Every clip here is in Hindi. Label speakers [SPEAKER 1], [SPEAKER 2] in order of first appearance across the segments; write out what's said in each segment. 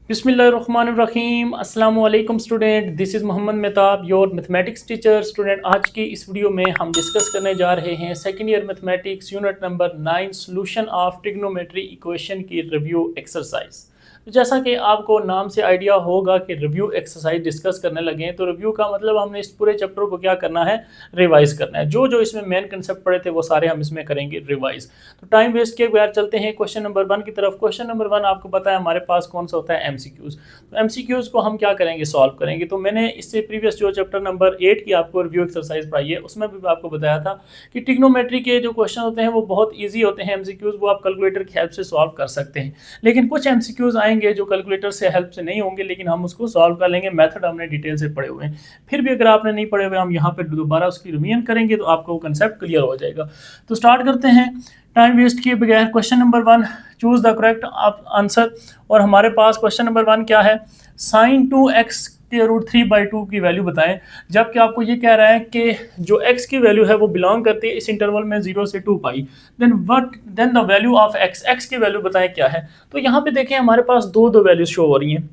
[SPEAKER 1] बिस्मिल्लाहिर्रहमानिर्रहीम अस्सलाम वालेकुम student, this is Mohammad Mehtab your mathematics teacher. Student, आज की इस वीडियो में हम डिस्कस करने जा रहे हैं second year mathematics unit number 9 solution of trigonometry equation की रिव्यू एक्सरसाइज। तो जैसा कि आपको नाम से आइडिया होगा कि रिव्यू एक्सरसाइज डिस्कस करने लगे हैं, तो रिव्यू का मतलब हमने इस पूरे चैप्टर को क्या करना है, रिवाइज करना है। जो जो इसमें मेन कंसेप्ट पढ़े थे वो सारे हम इसमें करेंगे रिवाइज। तो टाइम वेस्ट किए बगैर चलते हैं क्वेश्चन नंबर 1 की तरफ। क्वेश्चन नंबर 1 आपको पता है हमारे पास कौन सा होता है, एमसीक्यूज। तो एमसीक्यूज को हम क्या करेंगे, सॉल्व करेंगे। तो मैंने इससे प्रीवियस जो चैप्टर नंबर 8 की आपको रिव्यू एक्सरसाइज पढ़ाई है उसमें भी आपको बताया था कि ट्रिग्नोमेट्री के जो क्वेश्चन होते हैं वो बहुत ईजी होते हैं। एमसीक्यूज वो आप कैलकुलेटर की हेल्प से सॉल्व कर सकते हैं, लेकिन कुछ एमसीक्यूज आएंगे जो कैलकुलेटर से हेल्प से नहीं होंगे, लेकिन हम उसको सॉल्व कर लेंगे। मेथड हमने डिटेल से पढ़े हुए हैं। फिर भी अगर आपने नहीं पढ़े हुए, हम यहाँ पे दोबारा उसकी रिवीजन करेंगे तो आपको वो कंसेप्ट क्लियर हो जाएगा। तो स्टार्ट करते हैं टाइम वेस्ट किए बगैर। Question number 1, choose the correct answer. और हमारे पास क्वेश्चन नंबर 1 क्या है, साइन 2x के रूट 3/2 की वैल्यू बताएं। जबकि आपको ये कह रहा है कि जो x की वैल्यू है वो बिलोंग करती है इस इंटरवल में 0 से 2 pi. Then the value of x की वैल्यू बताएं क्या है। तो यहाँ पे देखें हमारे पास दो वैल्यूज शो हो रही हैं।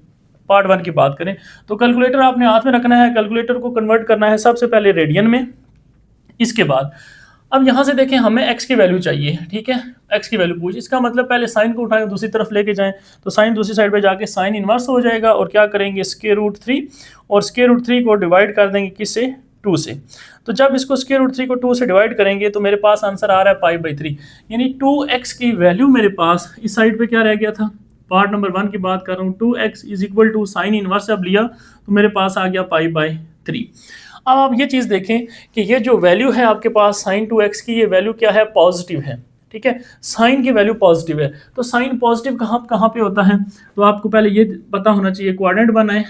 [SPEAKER 1] पार्ट 1 की बात करें तो कैलकुलेटर आपने हाथ में रखना है, कैलकुलेटर को कन्वर्ट करना है सबसे पहले रेडियन में। इसके बाद अब यहाँ से देखें हमें x की वैल्यू चाहिए, ठीक है। x की वैल्यू पूछ, इसका मतलब पहले साइन को उठाएं दूसरी तरफ लेके जाएं, तो साइन दूसरी साइड पे जाके साइन इनवर्स हो जाएगा। और क्या करेंगे, स्क्वायर रूट 3, और स्क्वायर रूट 3 को डिवाइड कर देंगे किससे, 2 से। तो जब इसको स्क्वायर रूट 3 को 2 से डिवाइड करेंगे तो मेरे पास आंसर आ रहा है पाई/3, यानी 2x की वैल्यू मेरे पास इस साइड पे क्या रह गया था। पार्ट नंबर 1 की बात कर रहा हूँ, 2x is equal to sine inverse जब लिया तो मेरे पास आ गया पाई/3। अब आप ये चीज़ देखें कि ये जो वैल्यू है आपके पास साइन 2x की, ये वैल्यू क्या है, पॉजिटिव है, ठीक है। साइन की वैल्यू पॉजिटिव है, तो साइन पॉजिटिव कहाँ कहाँ पे होता है, तो आपको पहले ये पता होना चाहिए। क्वाड्रेंट बनाए,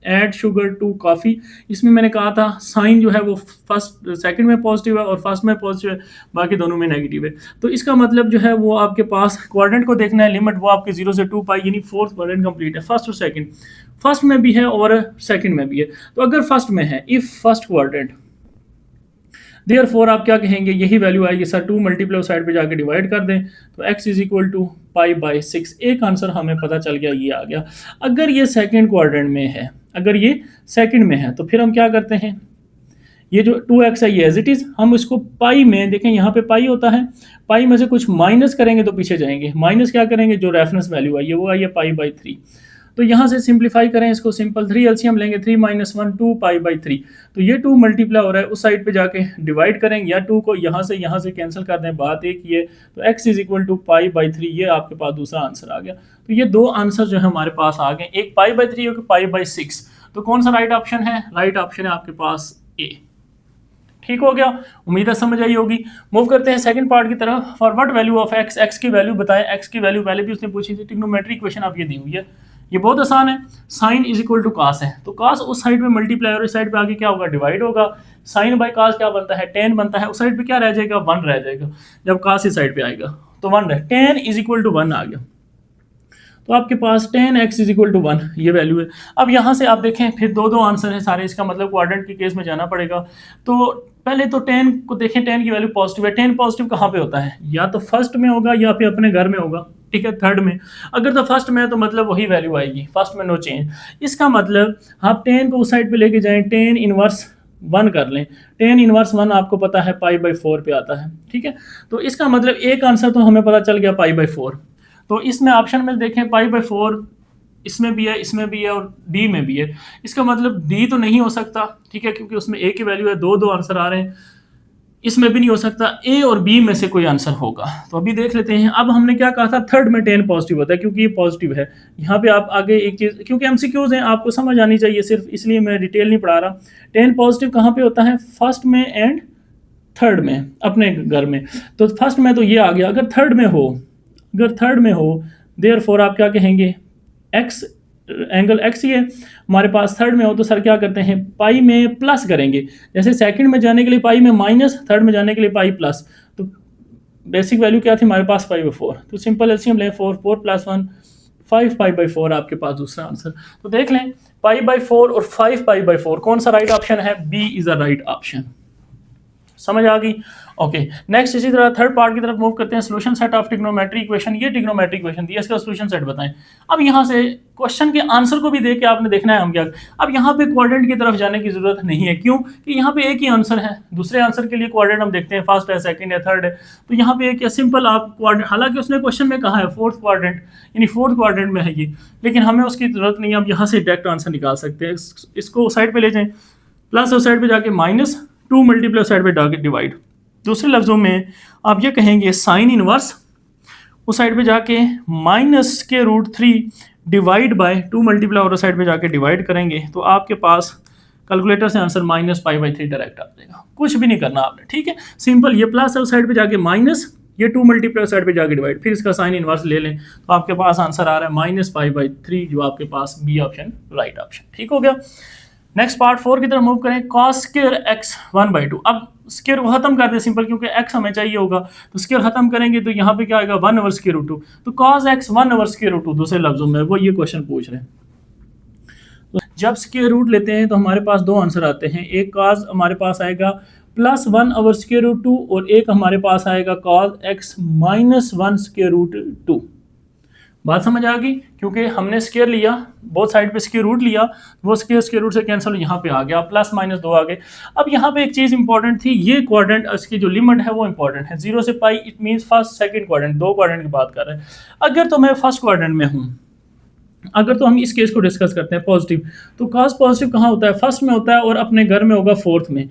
[SPEAKER 1] ऐड शुगर टू कॉफ़ी, इसमें मैंने कहा था साइन जो है वो फर्स्ट सेकंड में पॉजिटिव है और फर्स्ट में पॉजिटिव है, बाकी दोनों में नेगेटिव है। तो इसका मतलब जो है वो आपके पास क्वाड्रेंट को देखना है, लिमिट वो आपके 0 से 2 पाई, यानी फोर्थ क्वाड्रेंट कंप्लीट है, फर्स्ट और सेकंड। फर्स्ट में भी है और सेकंड में भी है। तो अगर फर्स्ट में है, इफ फर्स्ट क्वाड्रेंट, देयरफॉर आप क्या कहेंगे, यही वैल्यू आएगी सर, 2 मल्टीप्लाई साइड पे जाके डिवाइड कर दें तो x इज इक्वल टू पाई/6। एक आंसर हमें पता चल गया, ये आ गया। अगर ये सेकंड क्वाड्रेंट में है, अगर ये सेकंड में है तो फिर हम क्या करते हैं, ये जो 2x है ये एज इट इज, हम इसको पाई में देखें, यहाँ पे पाई होता है, पाई में से कुछ माइनस करेंगे तो पीछे जाएंगे, माइनस क्या करेंगे, जो रेफरेंस वैल्यू आई है वो आई है पाई/3। तो यहाँ से सिंप्लीफाई करें इसको, सिंपल 3 एलसीएम लेंगे, 3 - 1 2 पाई/3। तो ये 2 मल्टीप्लाई हो रहा है, उस साइड पे जाके डिवाइड करेंगे, या 2 को यहाँ से कैंसिल कर दें, बात एक ही है। तो x इज इक्वल टू पाई/3, ये आपके पास दूसरा आंसर आ गया। तो ये दो आंसर जो है हमारे पास आ गए, एक पाई/3 और पाई/6। तो कौन सा राइट ऑप्शन है, राइट ऑप्शन है आपके पास ए। ठीक हो गया, उम्मीद है समझ आई होगी। मूव करते हैं सेकंड पार्ट की तरफ। For what value of x, x की वैल्यू बताएं। x की वैल्यू पहले भी उसने पूछी थी, ट्रिग्नोमेट्री इक्वेशन आप ये दी हुई है, ये बहुत आसान है। Sign is equal two cos है, तो कास उस साइड में मल्टीप्लाई और इस साइड पे आगे क्या होगा, डिवाइड होगा। साइन बाय कास क्या बनता है, टेन बनता है, उस साइड पे क्या रह जाएगा, 1 रह जाएगा। जब कास इस साइड पे आएगा तो 1 रह, टेन इज इक्वल टू 1 आ गया। तो आपके पास 10x इज इक्वल टू 1 ये वैल्यू है। अब यहाँ से आप देखें फिर दो आंसर है सारे, इसका मतलब क्वाड्रेंट के केस में जाना पड़ेगा। तो पहले तो 10 को देखें, 10 की वैल्यू पॉजिटिव है। 10 पॉजिटिव कहाँ पे होता है, या तो फर्स्ट में होगा या फिर अपने घर में होगा, ठीक है, थर्ड में। अगर तो फर्स्ट में है तो मतलब वही वैल्यू आएगी, फर्स्ट में नो चेंज। इसका मतलब आप 10 को उस साइड पे लेके जाएं, 10 इनवर्स 1 कर लें, 10 इनवर्स 1 आपको पता है पाई/4 पे आता है, ठीक है। तो इसका मतलब एक आंसर तो हमें पता चल गया पाई/4। तो इसमें ऑप्शन में देखें पाई/4 इसमें भी है, इसमें भी है और डी में भी है। इसका मतलब डी तो नहीं हो सकता, ठीक है, क्योंकि उसमें ए की वैल्यू है, दो आंसर आ रहे हैं। इसमें भी नहीं हो सकता, ए और बी में से कोई आंसर होगा। तो अभी देख लेते हैं। अब हमने क्या कहा था, थर्ड में 10 पॉजिटिव होता है, क्योंकि ये पॉजिटिव है। यहाँ पे आप आगे एक चीज़, क्योंकि एमसीक्यूज हैं आपको समझ आनी चाहिए सिर्फ, इसलिए मैं डिटेल नहीं पढ़ा रहा। 10 पॉजिटिव कहाँ पे होता है, फर्स्ट में एंड थर्ड में, अपने घर में। तो फर्स्ट में तो ये आ गया, अगर थर्ड में हो, अगर थर्ड में हो, देयरफॉर आप क्या कहेंगे, x एंगल x ही है हमारे पास, थर्ड में हो तो सर क्या करते हैं, पाई में प्लस करेंगे। जैसे सेकंड में जाने के लिए पाई में माइनस, थर्ड में जाने के लिए पाई प्लस। तो बेसिक वैल्यू क्या थी हमारे पास, पाई/4। तो सिंपल एलसीएम लें, 4 4 + 1 5 पाई/4 आपके पास दूसरा आंसर। तो देख लें पाई/4 और 5 पाई/4 कौन सा राइट ऑप्शन है, B is the right option. समझ आ गई? ओके, नेक्स्ट इसी तरह थर्ड पार्ट की तरफ मूव करते हैं। Solution set of trigonometry equation, ये ट्रिग्नोमेट्री इक्वेशन दिया, इसका सोल्यूशन सेट बताएं। अब यहाँ से क्वेश्चन के आंसर को भी देख के आपने देखना है हम क्या। अब यहाँ पे क्वाड्रेंट की तरफ जाने की जरूरत नहीं है, क्यों कि यहाँ पे एक ही आंसर है। दूसरे आंसर के लिए क्वाड्रेंट हम देखते हैं, फर्स्ट है, सेकंड है, थर्ड है, तो यहाँ पे एक या सिंपल आप क्वाड्रेंट, हालांकि उसने क्वेश्चन में कहा है फोर्थ क्वाड्रेंट, यानी फोर्थ क्वाड्रेंट में है ये, लेकिन हमें उसकी जरूरत नहीं है। हम यहाँ से डायरेक्ट आंसर निकाल सकते हैं। इसको साइड पे ले जाएं, प्लस उस साइड पे जाके माइनस, 2 मल्टीप्लाई साइड पे जाके डिवाइड। दूसरे लफ्जों में आप ये कहेंगे साइन इनवर्स, उस साइड पे जाके -√3 डिवाइड बाय 2 मल्टीप्लाई और साइड पे जाके डिवाइड करेंगे, तो आपके पास कैलकुलेटर से आंसर -π/3 डायरेक्ट आ जाएगा। कुछ भी नहीं करना आपने, ठीक है, सिंपल। ये प्लस है उस साइड पे जाके माइनस, ये 2 मल्टीप्लाई साइड पे जाके डिवाइड, फिर इसका साइन इनवर्स ले लें, तो आपके पास आंसर आ रहा है -π/3, जो आपके पास बी ऑप्शन राइट ऑप्शन, ठीक हो गया। नेक्स्ट पार्ट 4 की तरफ मूव करें। cos square x 1/2। अब स्क्वायर को खत्म कर दे सिंपल, क्योंकि x हमें चाहिए होगा, तो स्क्वायर खत्म करेंगे तो यहाँ पे क्या आएगा 1/√2। तो cos x 1/√2, दूसरे लफ्जों में वो ये क्वेश्चन पूछ रहे हैं। तो जब स्क्वायर रूट लेते हैं तो हमारे पास दो आंसर आते हैं, एक cos हमारे पास आएगा +1/√2 और एक हमारे पास आएगा cos x -1/√2। बात समझ आ गई? क्योंकि हमने स्क्वायर लिया, बोथ साइड पे स्क्वायर रूट लिया, वो स्क्वायर रूट से कैंसिल यहाँ पे आ गया, +-2 आ गए। अब यहाँ पे एक चीज़ इंपॉर्टेंट थी, ये क्वाड्रेंट, इसकी जो लिमिट है वो इंपॉर्टेंट है, 0 से π, it means first second quadrant, दो क्वाड्रेंट की बात कर रहे हैं। अगर तो मैं फर्स्ट क्वाड्रेंट में हूँ, अगर तो हम इस केस को डिस्कस करते हैं पॉजिटिव, तो cos पॉजिटिव कहाँ होता है? फर्स्ट में होता है, और अपने घर में होगा फोर्थ में।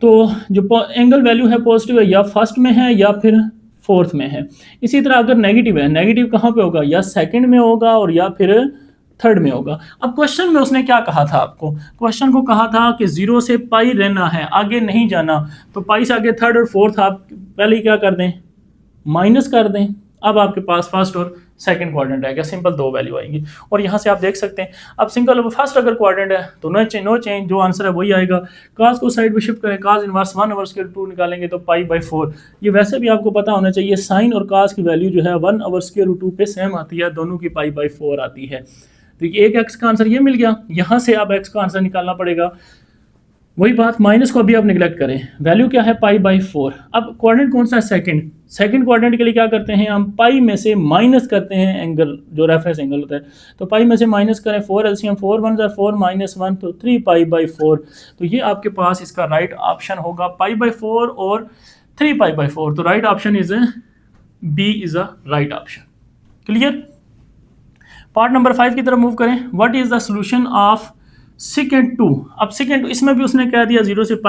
[SPEAKER 1] तो जो एंगल वैल्यू है पॉजिटिव है, या फर्स्ट में है या फिर फोर्थ में है। इसी तरह अगर नेगेटिव है, नेगेटिव कहाँ पे होगा? या सेकंड में होगा और या फिर थर्ड में होगा। अब क्वेश्चन में उसने क्या कहा था आपको? क्वेश्चन को कहा था कि 0 से π रहना है, आगे नहीं जाना, तो π से आगे थर्ड और फोर्थ आप पहले ही क्या कर दें, माइनस कर दें। अब आपके पास फर्स्ट और सेकंड क्वाड्रेंट आएगा, सिंपल दो वैल्यू आएंगी। और यहाँ से आप देख सकते हैं, अब सिंगल फर्स्ट अगर क्वाड्रेंट है तो नो चेंज, जो आंसर है वही आएगा। cos को साइड पे शिफ्ट करें, cos इनवर्स 1/√2 निकालेंगे तो π/4। ये वैसे भी आपको पता होना चाहिए, साइन और cos की वैल्यू जो है 1/√2 पे सेम आती है, दोनों की π/4 आती है। तो एक x का आंसर ये मिल गया। यहाँ से आप x का आंसर निकालना पड़ेगा, वही बात, माइनस को अभी आप निगलेक्ट करें, वैल्यू क्या है π/4। अब क्वाड्रेंट कौन सा है? सेकंड क्वाड्रेंट के लिए क्या करते हैं हम? पाई में से माइनस करते हैं एंगल, जो रेफरेंस एंगल होता है, तो पाई में से माइनस करें, 4 एलसीएम 4 1 4 -1, तो 3π/4। तो ये आपके पास इसका राइट ऑप्शन होगा π/4 और 3π/4। तो right option is B is a right option. Clear? Part number 5 की तरफ मूव करें। What is the solution of second 2। अब सेकेंड 2 इसमें भी उसने कह दिया 0 से π,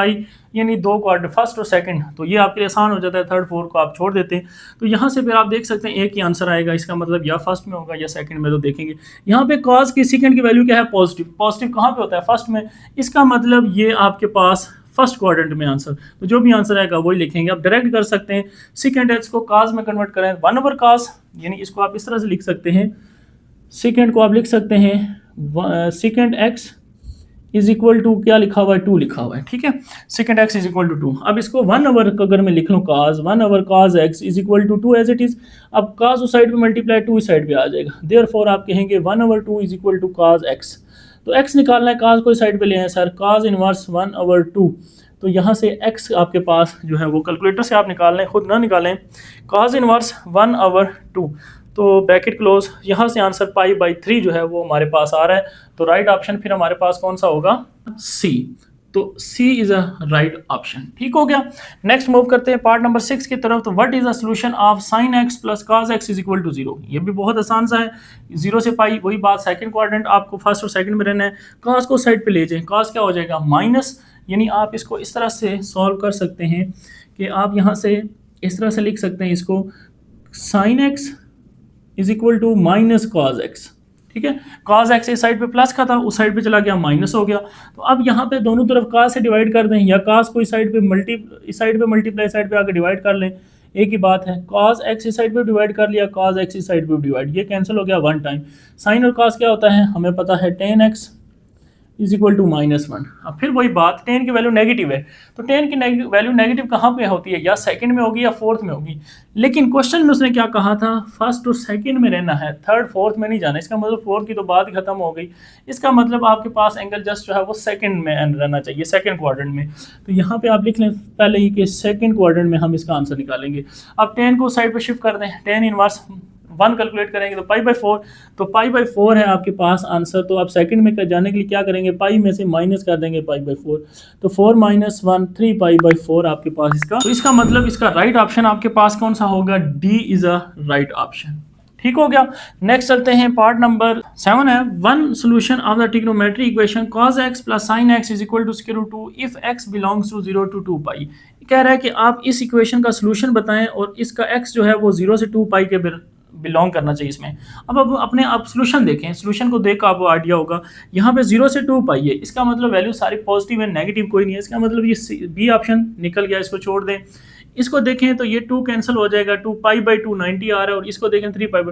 [SPEAKER 1] यानी दो क्वाड्रेंट, फर्स्ट और सेकंड, तो ये आपके लिए आसान हो जाता है, थर्ड फोर्थ को आप छोड़ देते हैं। तो यहाँ से फिर आप देख सकते हैं एक ही आंसर आएगा, इसका मतलब या फर्स्ट में होगा या सेकंड में। तो देखेंगे यहाँ पे cos की सेकंड की वैल्यू क्या है? पॉजिटिव। पॉजिटिव कहाँ पे होता है? फर्स्ट में। इसका मतलब ये आपके पास फर्स्ट क्वाड्रेंट में आंसर, तो जो भी आंसर आएगा वही लिखेंगे। आप डायरेक्ट कर सकते हैं, सेकेंड एक्स को cos में कन्वर्ट करें, 1/cos, यानी इसको आप इस तरह से लिख सकते हैं, सेकेंड को आप लिख सकते हैं second x is equal to, क्या लिखा हुआ है? 2 लिखा हुआ है, ठीक है, second x is equal to 2। अब इसको 1/, अगर मैं लिख लूँ cos 1/cos x is equal to 2 as it is. अब cos उस साइड पे मल्टीप्लाई 2 इस साइड पे आ जाएगा, देयरफॉर आप कहेंगे 1/2 is equal to cos x। तो x निकालना है, cos को इस साइड पे ले आए सर, cos इनवर्स 1/2। तो यहाँ से x आपके पास जो है वो कैलकुलेटर से आप निकाल लें, खुद ना निकालें, cos इनवर्स 1/2, तो ब्रैकेट क्लोज, यहाँ से आंसर π/3 जो है वो हमारे पास आ रहा है। तो राइट ऑप्शन फिर हमारे पास कौन सा होगा? सी। तो सी इज अ राइट ऑप्शन, ठीक हो गया। नेक्स्ट मूव करते हैं पार्ट नंबर 6 की तरफ। तो what is the solution of sin x plus cos x is equal to 0। ये भी बहुत आसान सा है, 0 से π, वही बात, सेकंड क्वाड्रेंट आपको फर्स्ट और सेकंड में रहना है। cos को साइड पे ले जाएं, cos क्या हो जाएगा? माइनस, यानी आप इसको इस तरह से सॉल्व कर सकते हैं कि आप यहाँ से इस तरह से लिख सकते हैं इसको, sin x is equal to -cos x, ठीक है। cos x इस साइड पे प्लस का था, उस साइड पे चला गया माइनस हो गया। तो अब यहाँ पे दोनों तरफ cos से डिवाइड कर दें, या cos को इस साइड पे मल्टीप्लाई साइड पे आके डिवाइड कर लें, एक ही बात है। cos x इस साइड पे डिवाइड कर लिया, cos x इस साइड पे डिवाइड, ये कैंसिल हो गया 1 टाइम। sin और cos क्या होता है? हमें पता है tan x is equal to -1। अब फिर वही बात, टेन की वैल्यू नेगेटिव है, तो टेन की वैल्यू नेगेटिव कहाँ पे होती है, या सेकंड में होगी या फोर्थ में होगी। लेकिन क्वेश्चन में उसने क्या कहा था, फर्स्ट और सेकंड में रहना है, थर्ड फोर्थ में नहीं जाना। इसका मतलब फोर्थ की तो बात ही खत्म हो गई। इसका मतलब आपके पास एंगल जस्ट जो है वो सेकंड में रहना चाहिए, सेकंड क्वाड्रेंट में। तो यहाँ पे आप लिख लें पहले ही कि सेकंड क्वाड्रेंट में हम इसका आंसर निकालेंगे। अब टेन को साइड पे शिफ्ट कर दें, टेन इनवर्स 1 कैलकुलेट करेंगे तो पाई/4, तो पाई/4 है आपके पास आंसर। तो आप सेकंड में जाने के लिए क्या करेंगे, पाई में से माइनस कर देंगे पाई/4, तो 4 - 1 3 पाई/4 आपके पास इसका। तो इसका मतलब इसका राइट ऑप्शन आपके पास कौन सा होगा, D is a right option. ठीक हो गया। नेक्स्ट चलते हैं, पार्ट नंबर 7 है, one solution of the trigonometry equation cos x plus sin x is equal to √2 if x belongs to 0 to 2 pi. कह रहा है कि आप इस इक्वेशन का सोल्यूशन बताएं और इसका x जो है वो 0 से 2 पाई के बिलोंग करना चाहिए इसमें। अब अपने आप सोल्यूशन देखें, सोल्यूशन को देख आपको आइडिया होगा। यहाँ पे 0 से 2 पाई है, इसका मतलब वैल्यू सारी पॉजिटिव है, नेगेटिव कोई नहीं है। इसका मतलब ये बी ऑप्शन निकल गया, इसको छोड़ दें। इसको देखें तो ये 2 कैंसिल हो जाएगा, 2 पाई/2 90 आ रहा है, और इसको देखें 3 पाई,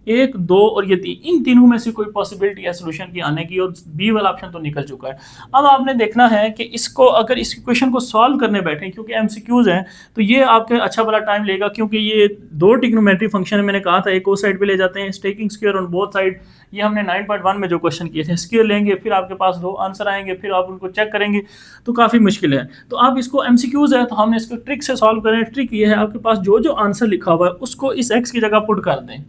[SPEAKER 1] 1 2 और ये 3, इन तीनों में से कोई पॉसिबिलिटी है सोल्यूशन की आने की, और बी वाला ऑप्शन तो निकल चुका है। अब आपने देखना है कि इसको अगर इस क्वेश्चन को सॉल्व करने बैठे, क्योंकि एमसीक्यूज हैं, तो ये आपके अच्छा वाला टाइम लेगा, क्योंकि ये 2 ट्रिग्नोमेट्री फंक्शन है। मैंने कहा था एक को साइड पे ले जाते हैं, taking square on both side. ये हमने 9.1 में जो क्वेश्चन किए थे, स्क्वायर लेंगे, फिर आपके पास 2 आंसर आएंगे, फिर आप उनको चेक करेंगे, तो काफ़ी मुश्किल है। तो आप इसको एमसीक्यूज है तो हमने इसको ट्रिक से सॉल्व करें। ट्रिक ये है, आपके पास जो जो आंसर लिखा हुआ है उसको इस एक्स की जगह पुट कर दें,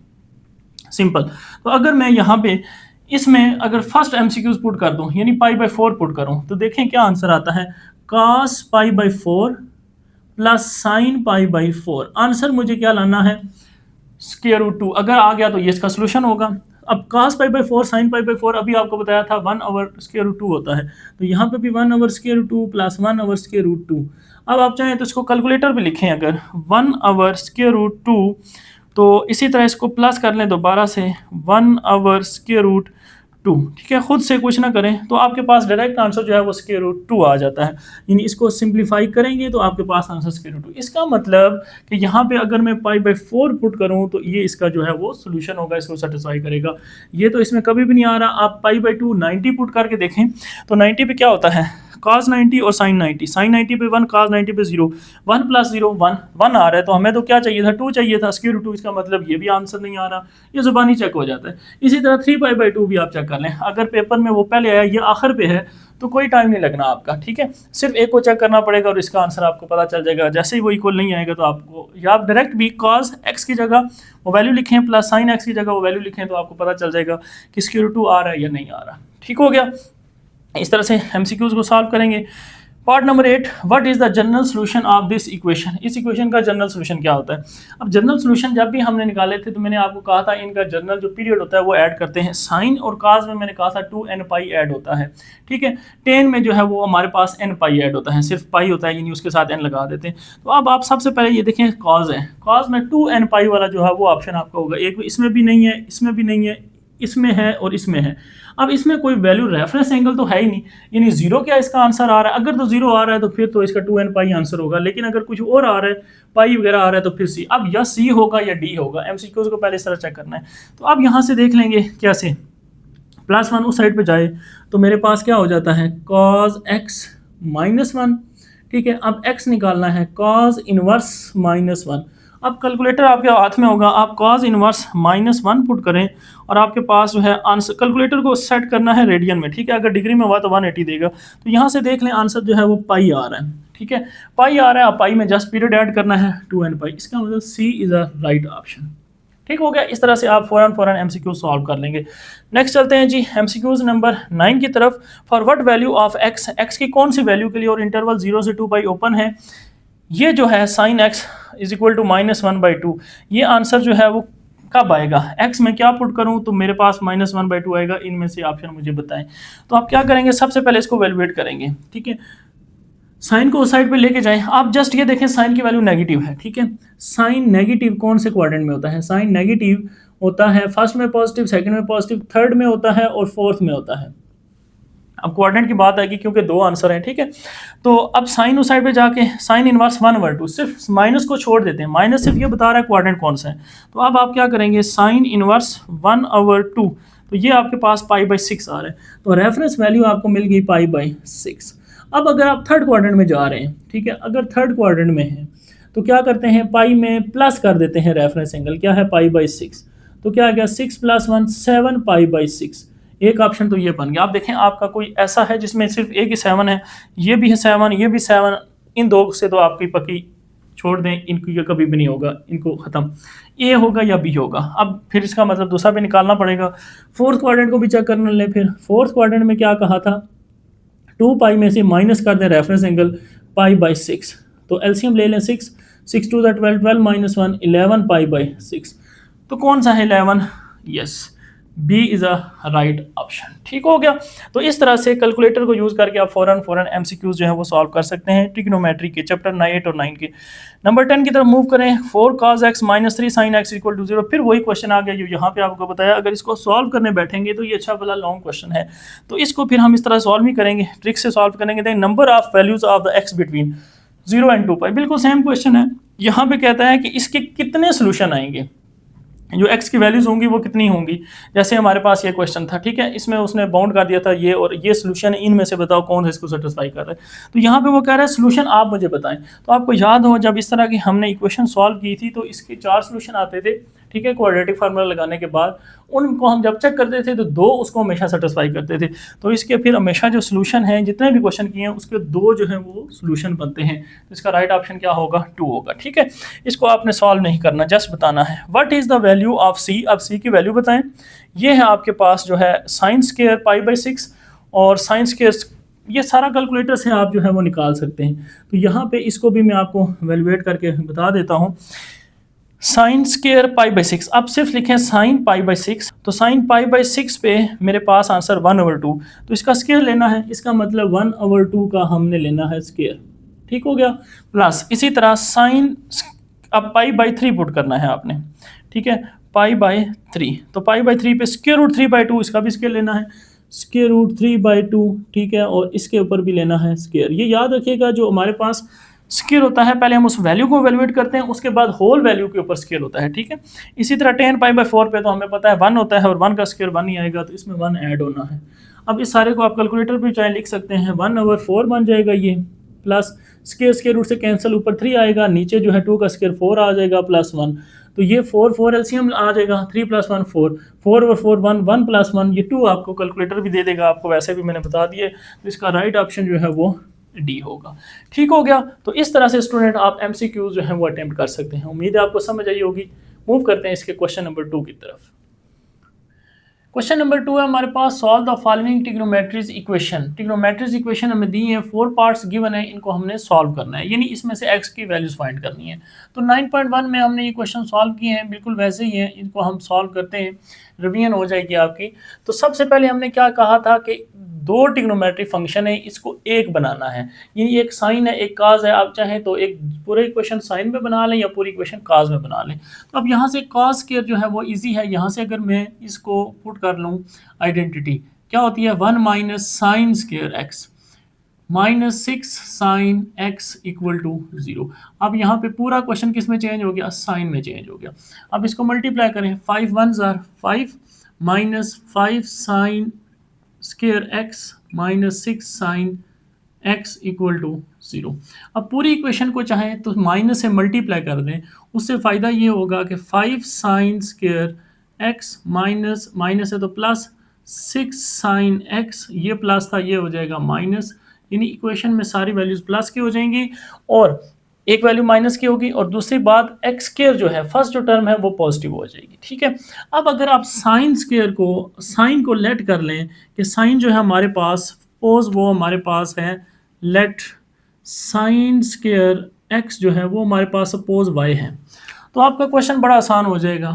[SPEAKER 1] सिंपल। तो अगर मैं यहाँ पे इसमें अगर फर्स्ट एमसीक्यूज पुट कर दूं, यानी पाई/4 पुट करूं, तो देखें क्या आंसर आता है, cos पाई/4 प्लस साइन पाई/4। आंसर मुझे क्या लाना है, √2। अगर आ गया तो ये इसका सोल्यूशन होगा। अब cos पाई/4 साइन पाई/4 अभी आपको बताया था 1/√2 होता है, तो यहाँ पे भी 1/√2 प्लस 1/√2। अब आप चाहें तो इसको कैलकुलेटर पे लिखें, अगर 1/√2, तो इसी तरह इसको प्लस कर लें दोबारा से 1/√2। ठीक है, खुद से कुछ ना करें तो आपके पास डायरेक्ट आंसर जो है वो √2 आ जाता है। यानी इसको सिंप्लीफाई करेंगे तो आपके पास आंसर √2। इसका मतलब कि यहाँ पे अगर मैं पाई/4 पुट करूँ तो ये इसका जो है वो सोल्यूशन होगा, इसको सेटिस्फाई करेगा। ये तो इसमें कभी भी नहीं आ रहा। आप पाई/2 90 पुट करके देखें तो 90 पे क्या होता है, cos 90 और sin 90, sin 90 पे 1, cos 90 पे 0, 1 + 0 1 1 आ रहा है, तो हमें तो क्या चाहिए था, 2 चाहिए था, √2। इसका मतलब ये भी आंसर नहीं आ रहा, ये ज़ुबानी चेक हो जाता है। इसी तरह 3 पाई/2 भी आप चेक कर लें, अगर पेपर में वो पहले आया, ये आखिर पे है, तो कोई टाइम नहीं लगना आपका। ठीक है, सिर्फ एक को चेक करना पड़ेगा और इसका आंसर आपको पता चल जाएगा। जैसे ही वो इक्वल नहीं आएगा तो आपको, या आप डायरेक्ट भी cos x की जगह वो वैल्यू लिखें प्लस sin x की जगह वो वैल्यू लिखें, तो आपको पता चल जाएगा कि √2 आ रहा है या नहीं आ रहा। ठीक हो गया। इस तरह से एमसीक्यूज को सॉल्व करेंगे। Part number 8, what is the general solution of this equation. इस इक्वेशन का जनरल सोल्यूशन क्या होता है। अब जनरल सोल्यूशन जब भी हमने निकाले थे तो मैंने आपको कहा था इनका जनरल जो पीरियड होता है वो ऐड करते हैं। साइन और काज में मैंने कहा था 2n पाई ऐड होता है। ठीक है, टेन में जो है वो हमारे पास n पाई ऐड होता है, सिर्फ पाई होता है, यानी उसके साथ n लगा देते हैं। तो अब आप सबसे पहले ये देखें, कॉज है, कॉज में 2n पाई वाला जो है वो ऑप्शन आपका होगा। एक इसमें भी नहीं है, इसमें भी नहीं है, इसमें है और इसमें है। अब इसमें कोई वैल्यू रेफरेंस एंगल तो है ही नहीं, यानी 0 क्या इसका आंसर आ रहा है। अगर तो 0 आ रहा है तो फिर तो इसका 2n पाई आंसर होगा, लेकिन अगर कुछ और आ रहा है, पाई वगैरह आ रहा है, तो फिर सी। अब या सी होगा या डी होगा। एमसीक्यूज को पहले इस तरह चेक करना है। तो अब यहाँ से देख लेंगे कैसे, +1 उस साइड पे जाए तो मेरे पास क्या हो जाता है, cos x -1। ठीक है, अब x निकालना है, cos इनवर्स -1। अब कैलकुलेटर आपके हाथ में होगा, आप cos इनवर्स -1 पुट करें और आपके पास जो है आंसर, कैलकुलेटर को सेट करना है रेडियन में। ठीक है, अगर डिग्री में हुआ तो 180 देगा। तो यहाँ से देख लें आंसर जो है वो पाई आ रहा है। ठीक है, पाई आ रहा है, पाई में जस्ट पीरियड ऐड करना है 2n पाई। इसका मतलब सी इज अ राइट ऑप्शन। ठीक हो गया। इस तरह से आप फौरन एमसीक्यू सॉल्व कर लेंगे। नेक्स्ट चलते हैं जी एमसीक्यूज नंबर 9 की तरफ। For what value of x, x की कौन सी वैल्यू के लिए और इंटरवल 0 से 2 पाई ओपन है। ये जो है sin x is equal to -1/2, ये आंसर जो है वो कब आएगा, x में क्या पुट करूं तो मेरे पास -1/2 आएगा। इनमें से ऑप्शन मुझे बताएं। तो आप क्या करेंगे, सबसे पहले इसको वैल्यूएट करेंगे। ठीक है, साइन को उस साइड पे लेके जाएं। आप जस्ट ये देखें साइन की वैल्यू नेगेटिव है। ठीक है, साइन नेगेटिव कौन से क्वाड्रेंट में होता है, साइन नेगेटिव होता है फर्स्ट में पॉजिटिव, सेकंड में पॉजिटिव, थर्ड में होता है और फोर्थ में होता है। अब क्वाड्रेंट की बात आएगी क्योंकि 2 आंसर हैं। ठीक है, तो अब साइन उस साइड पे जाके साइन इनवर्स 1/2, सिर्फ माइनस को छोड़ देते हैं, माइनस सिर्फ ये बता रहा है क्वाड्रेंट कौन सा है। तो अब आप क्या करेंगे, साइन इनवर्स 1/2 तो ये आपके पास पाई बाई 6 आ रहा है, तो रेफरेंस वैल्यू आपको मिल गई पाई बाई 6। अब अगर आप थर्ड क्वाड्रेंट में जा रहे हैं, ठीक है, अगर थर्ड क्वाड्रेंट में है तो क्या करते हैं, पाई में प्लस कर देते हैं रेफरेंस एंगल, क्या है पाई बाई 6, तो क्या आ गया 6 + 1 7 पाई बाई 6। एक ऑप्शन तो ये बन गया। आप देखें आपका कोई ऐसा है जिसमें सिर्फ एक ही 7 है, ये भी है 7, ये भी 7, इन दो से तो आपकी पक्की छोड़ दें, इनको ये कभी भी नहीं होगा, इनको ख़त्म, ए होगा या बी होगा। अब फिर इसका मतलब दूसरा भी निकालना पड़ेगा। फोर्थ क्वाड्रेंट को भी चेक करना ले, फिर फोर्थ क्वाड्रेंट में क्या कहा था, 2 पाई में से माइनस कर दें रेफरेंस एंगल पाई बाई 6, तो एलसीएम ले लें 6 6 2 12 12 माइनस 1 11 पाई बाई 6। तो कौन सा है 11, yes B is a right option. ठीक हो गया। तो इस तरह से कैलकुलेटर को यूज़ करके आप फ़ौरन एमसीक्यूज जो है वो सॉल्व कर सकते हैं ट्रिग्नोमेट्री के चैप्टर 8 और 9 के। नंबर 10 की तरफ मूव करें। 4 cos x - 3 sin x = 0। फिर वही क्वेश्चन आ गया जो यहाँ पे आपको बताया। अगर इसको सॉल्व करने बैठेंगे तो ये अच्छा वाला लॉन्ग क्वेश्चन है, तो इसको फिर हम इस तरह सॉल्व ही करेंगे, ट्रिक से सॉल्व करेंगे। दें number of values of the x between 0 and 2 पाई, बिल्कुल सेम क्वेश्चन है। यहाँ पे कहता है कि इसके कितने सोल्यूशन आएंगे, जो x की वैल्यूज होंगी वो कितनी होंगी। जैसे हमारे पास ये क्वेश्चन था, ठीक है, इसमें उसने बाउंड कर दिया था ये और ये सोल्यूशन, इनमें से बताओ कौन है इसको सेटिस्फाई कर रहा है। तो यहाँ पे वो कह रहा है सोल्यूशन आप मुझे बताएं। तो आपको याद हो जब इस तरह की हमने इक्वेशन सॉल्व की थी तो इसके 4 सोल्यूशन आते थे, ठीक है, क्वाड्रेटिक फार्मूला लगाने के बाद उनको हम जब चेक करते थे तो 2 उसको हमेशा सेटिस्फाई करते थे। तो इसके फिर हमेशा जो सोल्यूशन है, जितने भी क्वेश्चन किए हैं उसके 2 जो है वो सोल्यूशन बनते हैं। तो इसका राइट ऑप्शन क्या होगा, 2 होगा। ठीक है, इसको आपने सॉल्व नहीं करना, जस्ट बताना है what is the value of C. अब सी की वैल्यू बताएं। ये है आपके पास जो है साइन स्क्वायर पाई बाई 6 और साइन स्क्वायर, ये सारा कैलकुलेटर से आप जो है वो निकाल सकते हैं। तो यहाँ पे इसको भी मैं आपको वैल्यूएट करके बता देता हूँ। साइन स्क्वायर पाई बाई 6, अब सिर्फ लिखें साइन पाई बाई 6, तो साइन पाई बाई 6 पे मेरे पास आंसर 1/2, तो इसका स्क्वायर लेना है, इसका मतलब 1/2 का हमने लेना है स्क्वायर। ठीक हो गया। प्लस इसी तरह साइन, अब पाई बाई 3 पुट करना है आपने, ठीक है, पाई बाई 3, तो पाई बाई 3 पे स्क्वायर रूट 3/2, इसका भी स्क्वायर लेना है, स्क्वायर रूट 3/2, ठीक है, और इसके ऊपर भी लेना है स्क्वायर। ये याद रखिएगा जो हमारे पास स्क्वायर होता है पहले हम उस वैल्यू को वैल्यूएट करते हैं, उसके बाद होल वैल्यू के ऊपर स्क्वायर होता है। ठीक है, इसी तरह 10 पाई बाई 4 पे तो हमें पता है 1 होता है और 1 का स्क्वायर 1 ही आएगा, तो इसमें 1 ऐड होना है। अब इस सारे को आप कैलकुलेटर पे चाहे लिख सकते हैं, 1/4 बन जाएगा ये, प्लस स्क्वायर रूट से कैंसिल, ऊपर 3 आएगा, नीचे जो है 2 का स्क्वायर 4 आ जाएगा प्लस 1, तो ये 4 एलसीएम आ जाएगा, 3 + 1 4, 4/4 1, 1 + 1 ये 2 आपको कैलकुलेटर भी दे देगा, आपको वैसे भी मैंने बता दिए। तो इसका राइट ऑप्शन जो है वो डी होगा। ठीक हो गया। तो इस तरह से स्टूडेंट आप एमसीक्यूज जो है वो अटेम्प्ट कर सकते हैं। उम्मीद है आपको समझ आई होगी। मूव करते हैं इसके क्वेश्चन नंबर 2 की तरफ। क्वेश्चन नंबर 2 है हमारे पास, solve the following trigonometries equation. Trigonometries equation हमें दी है, 4 पार्ट्स गिवन है, इनको हमने सॉल्व करना है, यानी इसमें से x की वैल्यूज फाइंड करनी है। तो 9.1 में हमने ये क्वेश्चन सॉल्व किए हैं, बिल्कुल वैसे ही हैं, इनको हम सॉल्व करते हैं, रिवीजन हो जाएगी आपकी। तो सबसे पहले हमने क्या कहा था कि 2 ट्रिग्नोमेट्री फंक्शन है, इसको एक बनाना है, यानी एक साइन है एक काज है। आप चाहें तो एक पूरे इक्वेशन साइन में बना लें या पूरी इक्वेशन काज में बना लें। तो अब यहाँ से काज स्क्वायर जो है वो इजी है, यहाँ से अगर मैं इसको पुट कर लूँ, आइडेंटिटी क्या होती है, 1 - sine square x -6 sine x = 0। अब यहाँ पे पूरा क्वेश्चन किस में चेंज हो गया, साइन में चेंज हो गया। अब इसको मल्टीप्लाई करें, 5 1s are 5 -5 sine square x -6 sine x = 0। अब पूरी इक्वेशन को चाहें तो माइनस से मल्टीप्लाई कर दें, उससे फ़ायदा ये होगा कि 5 साइन स्क्वायर x माइनस है तो प्लस 6 साइन x, ये प्लस था ये हो जाएगा माइनस, यानी इक्वेशन में सारी वैल्यूज़ प्लस की हो जाएंगी और एक वैल्यू माइनस की होगी, और दूसरी बात एक्स स्क्वायर जो है फर्स्ट जो टर्म है वो पॉजिटिव हो जाएगी। ठीक है, अब अगर आप साइन स्क्वायर को, साइन को लेट कर लें कि साइन जो है हमारे पास, सपोज वो हमारे पास है, लेट साइन स्क्वायर एक्स जो है वो हमारे पास सपोज वाई है, तो आपका क्वेश्चन बड़ा आसान हो जाएगा।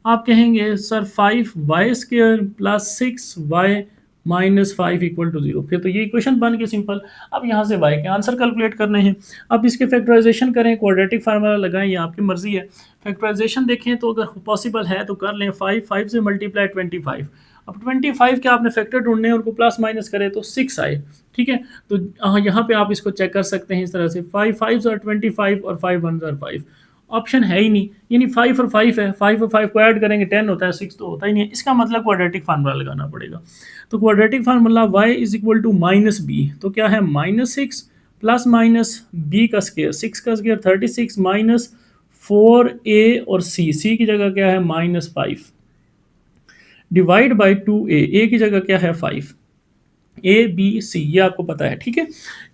[SPEAKER 1] आप कहेंगे सर 5y² + 6y -5 = 0, फिर तो ये इक्वेशन बन के सिंपल। अब यहाँ से y के आंसर कैलकुलेट करने हैं। अब इसके फैक्टराइजेशन करें, क्वाड्रेटिक फार्मूला लगाएं, ये आपकी मर्जी है। फैक्टराइजेशन देखें तो अगर पॉसिबल है तो कर लें, 5 से मल्टीप्लाई 25। अब 25 के आपने फैक्टर ढूंढने हैं, उनको प्लस माइनस करें तो 6 आए। ठीक है, तो यहाँ पे आप इसको चेक कर सकते हैं इस तरह से, 5 5s are 25 और 5 1s are 5। ऑप्शन है ही नहीं, यानी 5 और 5 है, 5 और 5 को ऐड करेंगे 10 होता है, 6 तो होता ही नहीं है। इसका मतलब क्वाड्रेटिक फार्मूला लगाना पड़ेगा। तो quadratic formula y is equal to minus B, तो क्या है -6 प्लस माइनस बी का स्केयर, 6 का स्केयर 36 माइनस 4a और c की जगह क्या है -5 डिवाइड बाई 2a, a की जगह क्या है 5, ए बी सी ये आपको पता है, ठीक है।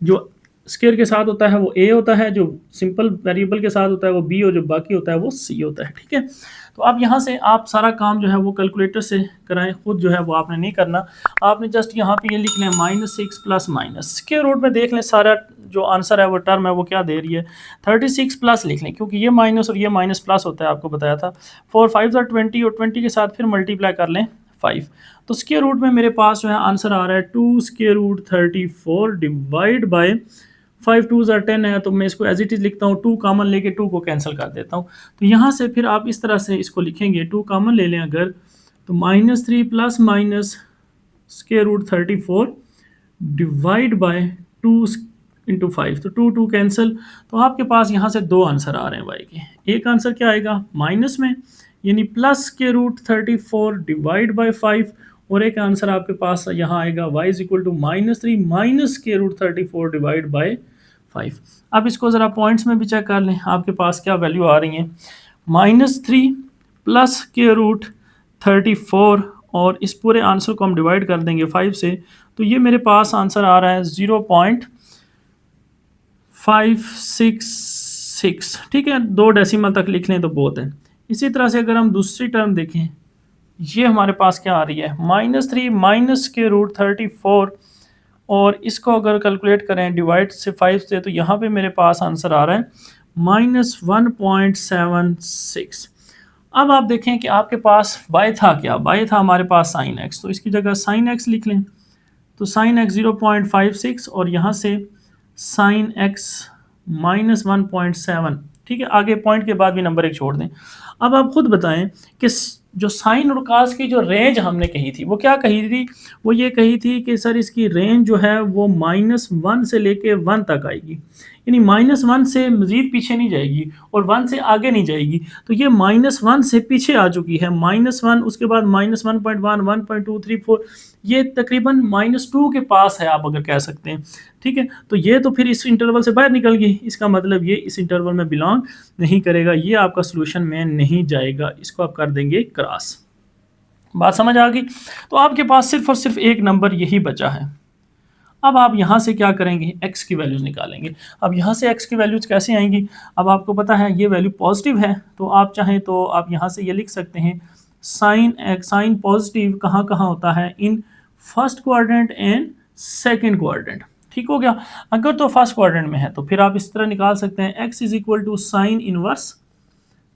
[SPEAKER 1] जो स्केयर के साथ होता है वो ए होता है, जो सिंपल वेरिएबल के साथ होता है वो बी, और जो बाकी होता है वो सी होता है, ठीक है। तो अब यहाँ से आप सारा काम जो है वो कैलकुलेटर से कराएं, खुद जो है वो आपने नहीं करना। आपने जस्ट यहाँ पे ये लिख लें -6 प्लस माइनस स्क्वायर रूट में देख लें सारा जो आंसर है वो टर्म है वो क्या दे रही है, 36 प्लस लिख लें, क्योंकि ये माइनस और ये माइनस प्लस होता है, आपको बताया था। 4 5 20 और 20 के साथ फिर मल्टीप्लाई कर लें 5, तो स्क्वायर रूट में मेरे पास जो है आंसर आ रहा है 2 स्क्वायर रूट 34 डिवाइड बाय 5 2 10 है, तो मैं इसको एज इट इज लिखता हूँ, 2 कॉमन लेके 2 को कैंसिल कर देता हूँ। तो यहाँ से फिर आप इस तरह से इसको लिखेंगे, 2 कॉमन ले लें अगर, तो -3 plus minus square root 34 divide by 2 into 5, तो 2 2 कैंसिल। तो आपके पास यहाँ से दो आंसर आ रहे हैं वाई के। एक आंसर क्या आएगा माइनस में, यानी प्लस के रूट 34 डिवाइड बाय 5, और एक आंसर आपके पास यहाँ आएगा y is equal to -3 minus के रूट 34 डिवाइड बाय 5। अब इसको ज़रा पॉइंट्स में भी चेक कर लें, आपके पास क्या वैल्यू आ रही है, -3 प्लस के रूट 34, और इस पूरे आंसर को हम डिवाइड कर देंगे 5 से, तो ये मेरे पास आंसर आ रहा है 0.566, ठीक है। 2 डेसिमल तक लिख लें तो बहुत है। इसी तरह से अगर हम दूसरी टर्म देखें, ये हमारे पास क्या आ रही है -3 माइनस के रूट 34, और इसको अगर कैलकुलेट करें डिवाइड से 5 से, तो यहाँ पे मेरे पास आंसर आ रहा है -1.76। अब आप देखें कि आपके पास y था क्या, y था हमारे पास sin x, तो इसकी जगह sin x लिख लें, तो sin x 0.56 और यहाँ से sin x -1.7, ठीक है। आगे पॉइंट के बाद भी नंबर एक छोड़ दें। अब आप खुद बताएं कि जो साइन और कास की जो रेंज हमने कही थी वो क्या कही थी, वो ये कही थी कि सर इसकी रेंज जो है वो -1 से लेके 1 तक आएगी, यानी -1 से मज़ीद पीछे नहीं जाएगी और 1 से आगे नहीं जाएगी। तो ये -1 से पीछे आ चुकी है, -1, उसके बाद -1.1 1.2 3 4, ये तकरीबन -2 के पास है, आप अगर कह सकते हैं, ठीक है। तो ये तो फिर इस इंटरवल से बाहर निकल गई, इसका मतलब ये इस इंटरवल में बिलोंग नहीं करेगा, ये आपका सोल्यूशन में नहीं जाएगा, इसको आप कर देंगे क्रॉस। बात समझ आ गई। तो आपके पास सिर्फ और सिर्फ एक नंबर यही बचा है। अब आप यहाँ से क्या करेंगे, x की वैल्यूज़ निकालेंगे। अब यहाँ से x की वैल्यूज़ कैसे आएंगी, अब आपको पता है ये वैल्यू पॉजिटिव है, तो आप चाहें तो आप यहाँ से ये लिख सकते हैं साइन पॉजिटिव कहाँ कहाँ होता है, in first quadrant and second quadrant, ठीक हो गया। अगर तो फर्स्ट क्वाड्रेंट में है तो फिर आप इस तरह निकाल सकते हैं, x is equal to sine inverse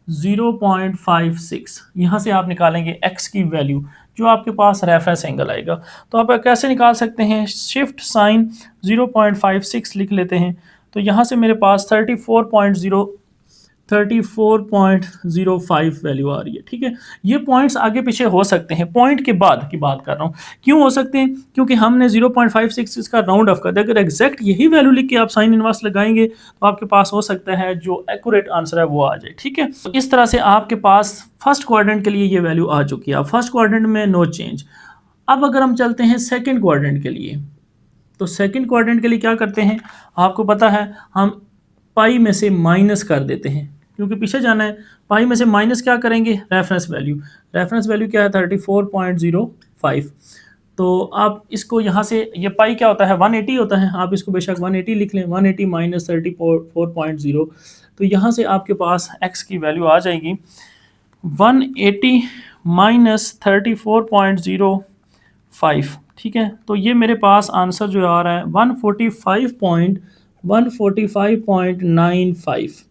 [SPEAKER 1] 0.56, यहाँ से आप निकालेंगे x की वैल्यू जो आपके पास रेफरेंस एंगल आएगा। तो आप कैसे निकाल सकते हैं, शिफ्ट साइन 0.56 लिख लेते हैं, तो यहाँ से मेरे पास 34.05 वैल्यू आ रही है, ठीक है। ये पॉइंट्स आगे पीछे हो सकते हैं, पॉइंट के बाद की बात कर रहा हूँ, क्यों हो सकते हैं, क्योंकि हमने 0.56 इसका राउंड ऑफ कर दिया। अगर एग्जैक्ट यही वैल्यू लिख के आप साइन इनवर्स लगाएंगे तो आपके पास हो सकता है जो एक्यूरेट आंसर है वो आ जाए, ठीक है। तो इस तरह से आपके पास फर्स्ट क्वाड्रेंट के लिए ये वैल्यू आ चुकी है, फर्स्ट क्वाड्रेंट में नो चेंज। अब अगर हम चलते हैं सेकेंड क्वाड्रेंट के लिए, तो सेकेंड क्वाड्रेंट के लिए क्या करते हैं, आपको पता है हम पाई में से माइनस कर देते हैं, क्योंकि पीछे जाना है। पाई में से माइनस क्या करेंगे, रेफरेंस वैल्यू, रेफरेंस वैल्यू क्या है 34.05। तो आप इसको यहाँ से, ये पाई क्या होता है 180 होता है, आप इसको बेशक 180 लिख लें, 180 माइनस 34.0, तो यहाँ से आपके पास x की वैल्यू आ जाएगी 180 माइनस 34.05, ठीक है। तो ये मेरे पास आंसर जो आ रहा है 145.95।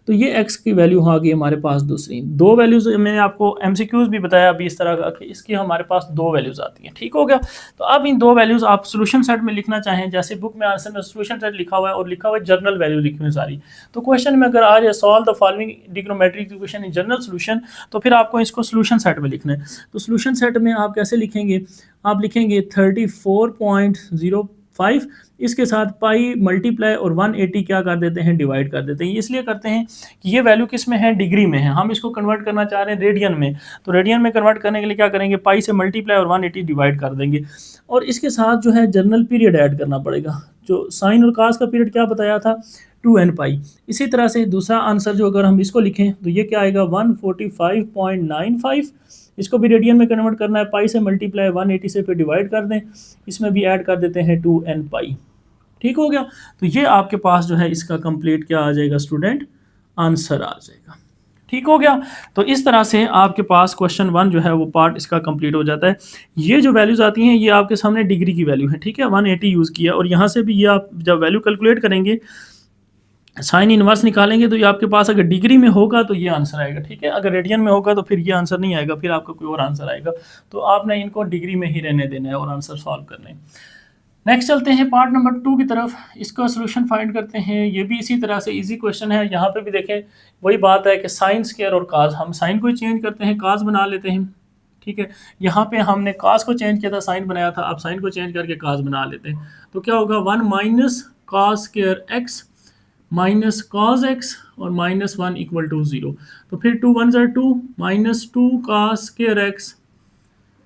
[SPEAKER 1] तो ये x की वैल्यू आ गई हमारे पास दूसरी। दो वैल्यूज़ मैंने आपको MCQs भी बताया अभी इस तरह का कि इसकी हमारे पास दो वैल्यूज़ आती हैं, ठीक हो गया। तो अब इन दो वैल्यूज़ आप सोल्यूशन सेट में लिखना चाहें, जैसे बुक में आंसर में सोल्यूशन सेट लिखा हुआ है और लिखा हुआ है जर्नल वैल्यू लिखी हुई सारी, तो क्वेश्चन में अगर आ जाए solve the following trigonometric equation in general solution, तो फिर आपको इसको सोल्यूशन सेट में लिखना है। तो सोल्यूशन सेट में आप कैसे लिखेंगे, आप लिखेंगे 34.0 5, इसके साथ पाई मल्टीप्लाई और 180 क्या कर देते हैं, डिवाइड कर देते हैं। इसलिए करते हैं कि ये वैल्यू किस में है, डिग्री में है, हम इसको कन्वर्ट करना चाह रहे हैं रेडियन में। तो रेडियन में कन्वर्ट करने के लिए क्या करेंगे, पाई से मल्टीप्लाई और 180 डिवाइड कर देंगे। और इसके साथ जो है जनरल पीरियड ऐड करना पड़ेगा। जो साइन और कास का पीरियड क्या बताया था, 2n पाई। इसी तरह से दूसरा आंसर जो अगर हम इसको लिखें तो ये क्या आएगा, 145.95। इसको भी रेडियन में कन्वर्ट करना है, पाई से मल्टीप्लाई 180 से फिर डिवाइड कर दें, इसमें भी ऐड कर देते हैं 2n पाई। ठीक हो गया। तो ये आपके पास जो है इसका कंप्लीट क्या आ जाएगा स्टूडेंट, आंसर आ जाएगा। ठीक हो गया। तो इस तरह से आपके पास क्वेश्चन 1 जो है वो पार्ट इसका कंप्लीट हो जाता है। ये जो वैल्यूज आती हैं ये आपके सामने डिग्री की वैल्यू है, ठीक है, 180 यूज़ किया, और यहाँ से भी ये आप जब वैल्यू कैलकुलेट करेंगे, साइन इनवर्स निकालेंगे, तो ये आपके पास अगर डिग्री में होगा तो ये आंसर आएगा, ठीक है। अगर रेडियन में होगा तो फिर ये आंसर नहीं आएगा, फिर आपका कोई और आंसर आएगा। तो आपने इनको डिग्री में ही रहने देना है और आंसर सॉल्व करने हैं। नेक्स्ट चलते हैं पार्ट नंबर 2 की तरफ, इसका सोल्यूशन फाइंड करते हैं। ये भी इसी तरह से इजी क्वेश्चन है। यहाँ पे भी देखें वही बात है कि साइन स्क्वायर और काज, हम साइन को चेंज करते हैं, काज बना लेते हैं, ठीक है। यहाँ पे हमने काज को चेंज किया था, साइन बनाया था, अब साइन को चेंज करके काज बना लेते हैं। तो क्या होगा, 1 minus cos square x minus cos x और माइनस 1 इक्वल टू 0। तो फिर 2 1 ज़ा 2 minus 2 cos square x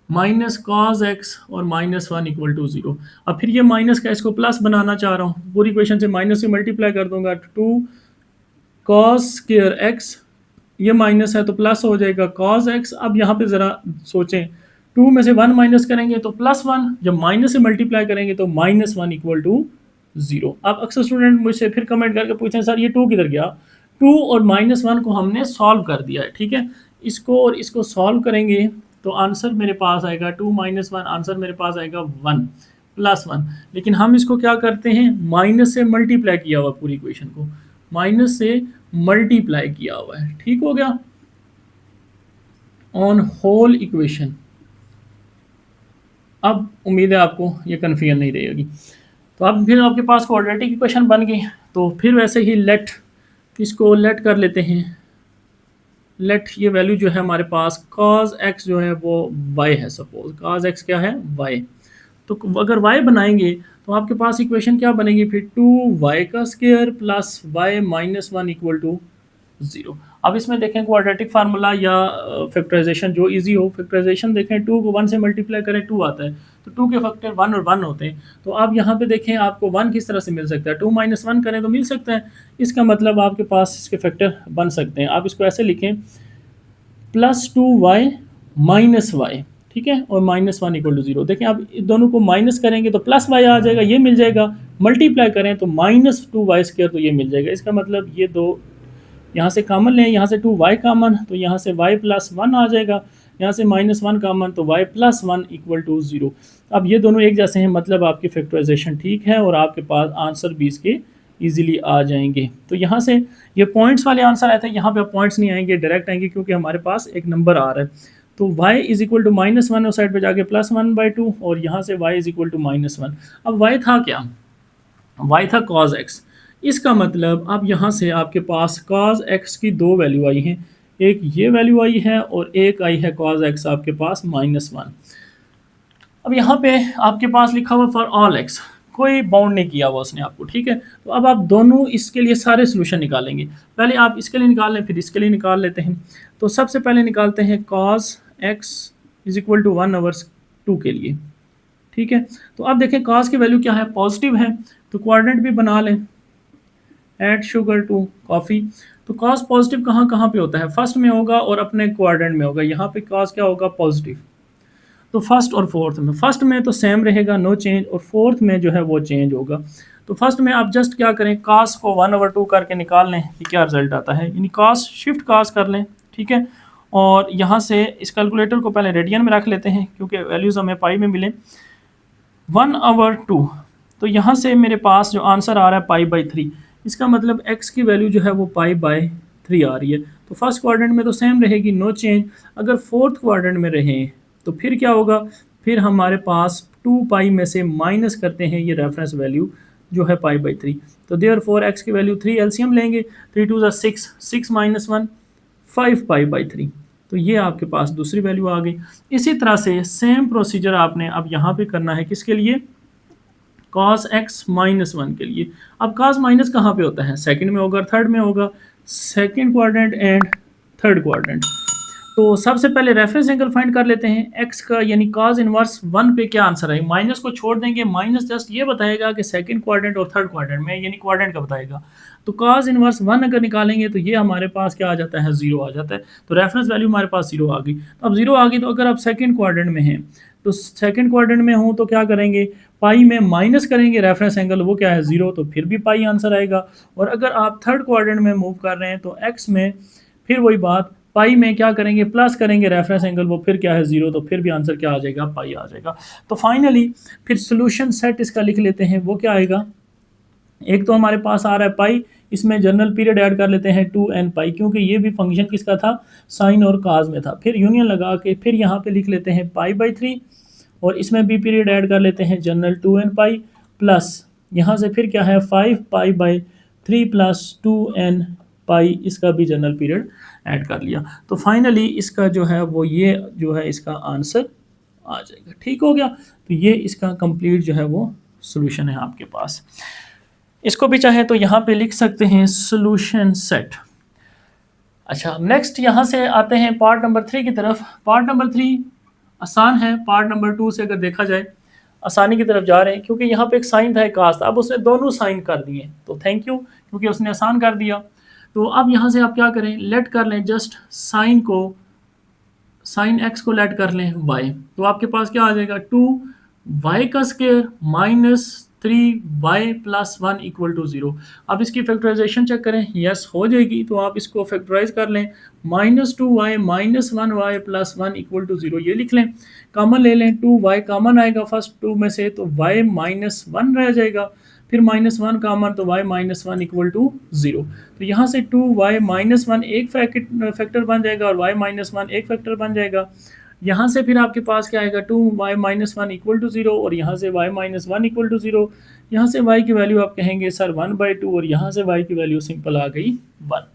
[SPEAKER 1] minus cos x और माइनस 1 इक्वल टू 0। अब फिर ये माइनस का इसको प्लस बनाना चाह रहा हूँ, पूरी इक्वेशन से माइनस से मल्टीप्लाई कर दूंगा, 2 कॉज स्क्वायर एक्स, ये माइनस है तो प्लस हो जाएगा कॉज एक्स। अब यहाँ पे ज़रा सोचें, 2 में से 1 माइनस करेंगे तो प्लस 1, जब माइनस से मल्टीप्लाई करेंगे तो माइनस 1 इक्वल टू 0। अब अक्सर स्टूडेंट मुझसे फिर कमेंट करके पूछें सर ये 2 किधर गया। 2 और माइनस 1 को हमने सॉल्व कर दिया है, ठीक है। इसको और इसको सॉल्व करेंगे तो आंसर मेरे पास आएगा 2 माइनस 1, आंसर मेरे पास आएगा 1 प्लस 1। लेकिन हम इसको क्या करते हैं, माइनस से मल्टीप्लाई किया हुआ, पूरी इक्वेशन को माइनस से मल्टीप्लाई किया हुआ है, ठीक हो गया, ऑन होल इक्वेशन। अब उम्मीद है आपको ये कन्फ्यूजन नहीं रहेगी। तो अब फिर आपके पास क्वाड्रेटिक इक्वेशन बन गई। तो फिर वैसे ही लेट, इसको लेट कर लेते हैं, लेट ये वैल्यू जो है हमारे पास cos x जो है वो y है, सपोज cos x क्या है, y। तो अगर y बनाएंगे तो आपके पास इक्वेशन क्या बनेगी फिर, 2y का square plus y minus 1 equal to 0। अब इसमें देखें क्वाड्रेटिक फार्मूला या फैक्टराइजेशन जो इजी हो, फैक्टराइजेशन देखें, 2 को 1 से मल्टीप्लाई करें 2 आता है, तो 2 के फैक्टर 1 और 1 होते हैं। तो आप यहाँ पे देखें आपको 1 किस तरह से मिल सकता है, 2 माइनस 1 करें तो मिल सकता है। इसका मतलब आपके पास इसके फैक्टर बन सकते हैं। आप इसको ऐसे लिखें, प्लस 2y माइनस वाई, ठीक है, और माइनस 1 इक्वल टू 0। देखें आप दोनों को माइनस करेंगे तो प्लस y आ जाएगा, ये मिल जाएगा, मल्टीप्लाई करें तो माइनस 2y स्क्वायर, तो ये मिल जाएगा। इसका मतलब ये दो यहाँ से कॉमन लें, यहाँ से 2y कॉमन, तो यहाँ से y प्लस 1 आ जाएगा, यहाँ से माइनस 1 कॉमन तो y प्लस 1 इक्वल टू 0। अब ये दोनों एक जैसे हैं, मतलब आपकी फैक्टराइजेशन ठीक है और आपके पास आंसर भी इसके ईजिली आ जाएंगे। तो यहाँ से ये पॉइंट्स वाले आंसर आए थे, यहाँ पे पॉइंट्स नहीं आएंगे, डायरेक्ट आएंगे, क्योंकि हमारे पास एक नंबर आ रहा है। तो y is equal to minus 1 उस साइड पे जाके प्लस 1/2 और यहाँ से y is equal to minus 1। अब y था क्या, y था cos x। इसका मतलब अब यहाँ से आपके पास cos x की दो वैल्यू आई हैं, एक ये वैल्यू आई है और एक आई है cos x आपके पास -1। अब यहाँ पे आपके पास लिखा हुआ फॉर ऑल x, कोई बाउंड नहीं किया हुआ उसने आपको, ठीक है। तो अब आप दोनों इसके लिए सारे सोल्यूशन निकालेंगे। पहले आप इसके लिए निकाल लें, फिर इसके लिए निकाल लेते हैं। तो सबसे पहले निकालते हैं cos x is equal to 1/2 के लिए, ठीक है। तो अब देखें cos की वैल्यू क्या है, पॉजिटिव है, तो कोऑर्डिनेट भी बना लें, ऐड शुगर टू कॉफ़ी। तो cos पॉजिटिव कहाँ कहाँ पे होता है, फर्स्ट में होगा और अपने कोऑर्डिनेट में होगा। यहाँ पे cos क्या होगा, पॉजिटिव। तो फर्स्ट और फोर्थ में, फर्स्ट में तो सेम रहेगा नो चेंज, और फोर्थ में जो है वो चेंज होगा। तो फर्स्ट में आप जस्ट क्या करें, cos को 1/2 करके निकाल लें कि क्या रिजल्ट आता है, यानी cos शिफ्ट cos कर लें, ठीक है। और यहाँ से इस कैलकुलेटर को पहले रेडियन में रख लेते हैं क्योंकि वैल्यूज़ हमें पाई में मिले, 1/2। तो यहाँ से मेरे पास जो आंसर आ रहा है π/3, इसका मतलब x की वैल्यू जो है वो π/3 आ रही है। तो फर्स्ट क्वाड्रेंट में तो सेम रहेगी, नो चेंज। अगर फोर्थ क्वाड्रेंट में रहे तो फिर क्या होगा, फिर हमारे पास 2π में से माइनस करते हैं ये रेफरेंस वैल्यू जो है π/3। तो देयरफॉर x की वैल्यू 3 एलसीएम लेंगे, 3 2 6, 6 - 1 5π/3। तो ये आपके पास दूसरी वैल्यू आ गई। इसी तरह से सेम प्रोसीजर आपने अब यहाँ पे करना है, किसके लिए, cos x -1 के लिए। अब cos माइनस कहाँ पे होता है? सेकंड में होगा, थर्ड में होगा, second quadrant and third quadrant. तो सबसे पहले रेफरेंस एंगल फाइंड कर लेते हैं x का, यानी cos इनवर्स 1 पे क्या आंसर है। माइनस को छोड़ देंगे, माइनस जस्ट ये बताएगा कि सेकंड क्वाड्रेंट और थर्ड क्वाड्रेंट में, यानी क्वाड्रेंट का बताएगा। तो cos इनवर्स 1 अगर निकालेंगे तो ये हमारे पास क्या आ जाता है, 0 आ जाता है। तो रेफरेंस वैल्यू हमारे पास 0 आ गई। तो अब 0 आ गई, तो अगर आप सेकंड क्वाड्रेंट में हैं, तो सेकंड क्वाड्रेंट में हूँ तो क्या करेंगे, पाई में माइनस करेंगे रेफरेंस एंगल, वो क्या है 0, तो फिर भी पाई आंसर आएगा। और अगर आप थर्ड क्वाड्रेंट में मूव कर रहे हैं तो x में फिर वही बात, पाई में क्या करेंगे, प्लस करेंगे रेफरेंस एंगल, वो फिर क्या है 0, तो फिर भी आंसर क्या आ जाएगा, पाई आ जाएगा। तो फाइनली फिर सोल्यूशन सेट इसका लिख लेते हैं, वो क्या आएगा, एक तो हमारे पास आ रहा है पाई, इसमें जनरल पीरियड ऐड कर लेते हैं 2n पाई, क्योंकि ये भी फंक्शन किसका था, साइन और काज में था। फिर यूनियन लगा के फिर यहाँ पे लिख लेते हैं पाई/3, और इसमें भी पीरियड ऐड कर लेते हैं जनरल 2n पाई, प्लस यहाँ से फिर क्या है 5 पाई/3 प्लस 2n पाई, इसका भी जनरल पीरियड ऐड कर लिया। तो फाइनली इसका जो है वो ये जो है इसका आंसर आ जाएगा। ठीक हो गया। तो ये इसका कंप्लीट जो है वो सोल्यूशन है आपके पास। इसको भी चाहे तो यहाँ पे लिख सकते हैं सोल्यूशन सेट। अच्छा, नेक्स्ट यहाँ से आते हैं पार्ट नंबर 3 की तरफ। पार्ट नंबर 3 आसान है, पार्ट नंबर 2 से अगर देखा जाए आसानी की तरफ जा रहे हैं, क्योंकि यहाँ पे एक साइन था, एक कास था, अब उसने दोनों साइन कर दिए, तो थैंक यू, क्योंकि उसने आसान कर दिया। तो अब यहाँ से आप क्या करें, लेट कर लें जस्ट साइन को, साइन एक्स को लेट कर लें वाई, तो आपके पास क्या आ जाएगा 2y का square minus 3y plus 1 equal to 0। अब इसकी फैक्टराइजेशन चेक करें, यस हो जाएगी, तो आप इसको फैक्टराइज कर लें, -2y minus 1y plus 1 equal to 0, ये लिख लें। कॉमन ले लें, 2y कॉमन आएगा फर्स्ट 2 में से, तो y माइनस 1 रह जाएगा, फिर -1 कॉमन, तो y माइनस 1 इक्वल टू 0। तो यहाँ से 2y माइनस 1 एक फैक्टर बन जाएगा और y माइनस 1 एक फैक्टर बन जाएगा। यहाँ से फिर आपके पास क्या आएगा 2y माइनस 1 इक्वल टू 0, और यहाँ से y माइनस 1 इक्वल टू 0। यहाँ से y की वैल्यू आप कहेंगे सर 1/2, और यहाँ से y की वैल्यू सिंपल आ गई 1।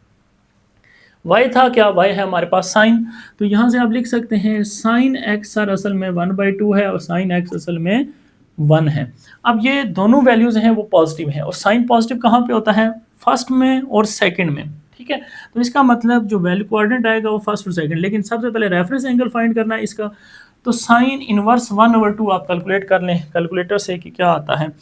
[SPEAKER 1] y था क्या, y है हमारे पास साइन, तो यहाँ से आप लिख सकते हैं साइन x सर असल में 1/2 है, और साइन x असल में 1 है। अब ये दोनों वैल्यूज़ हैं वो पॉजिटिव हैं, और साइन पॉजिटिव कहाँ पे होता है, फर्स्ट में और सेकंड में, ठीक है। तो इसका मतलब जो वैल्यू कोऑर्डिनेट आएगा वो फर्स्ट और सेकंड, लेकिन सबसे पहले रेफरेंस एंगल फाइंड करना है इसका। तो साइन इनवर्स 1/2 आप कैलकुलेट कर लें कैलकुलेटर से कि क्या आता है।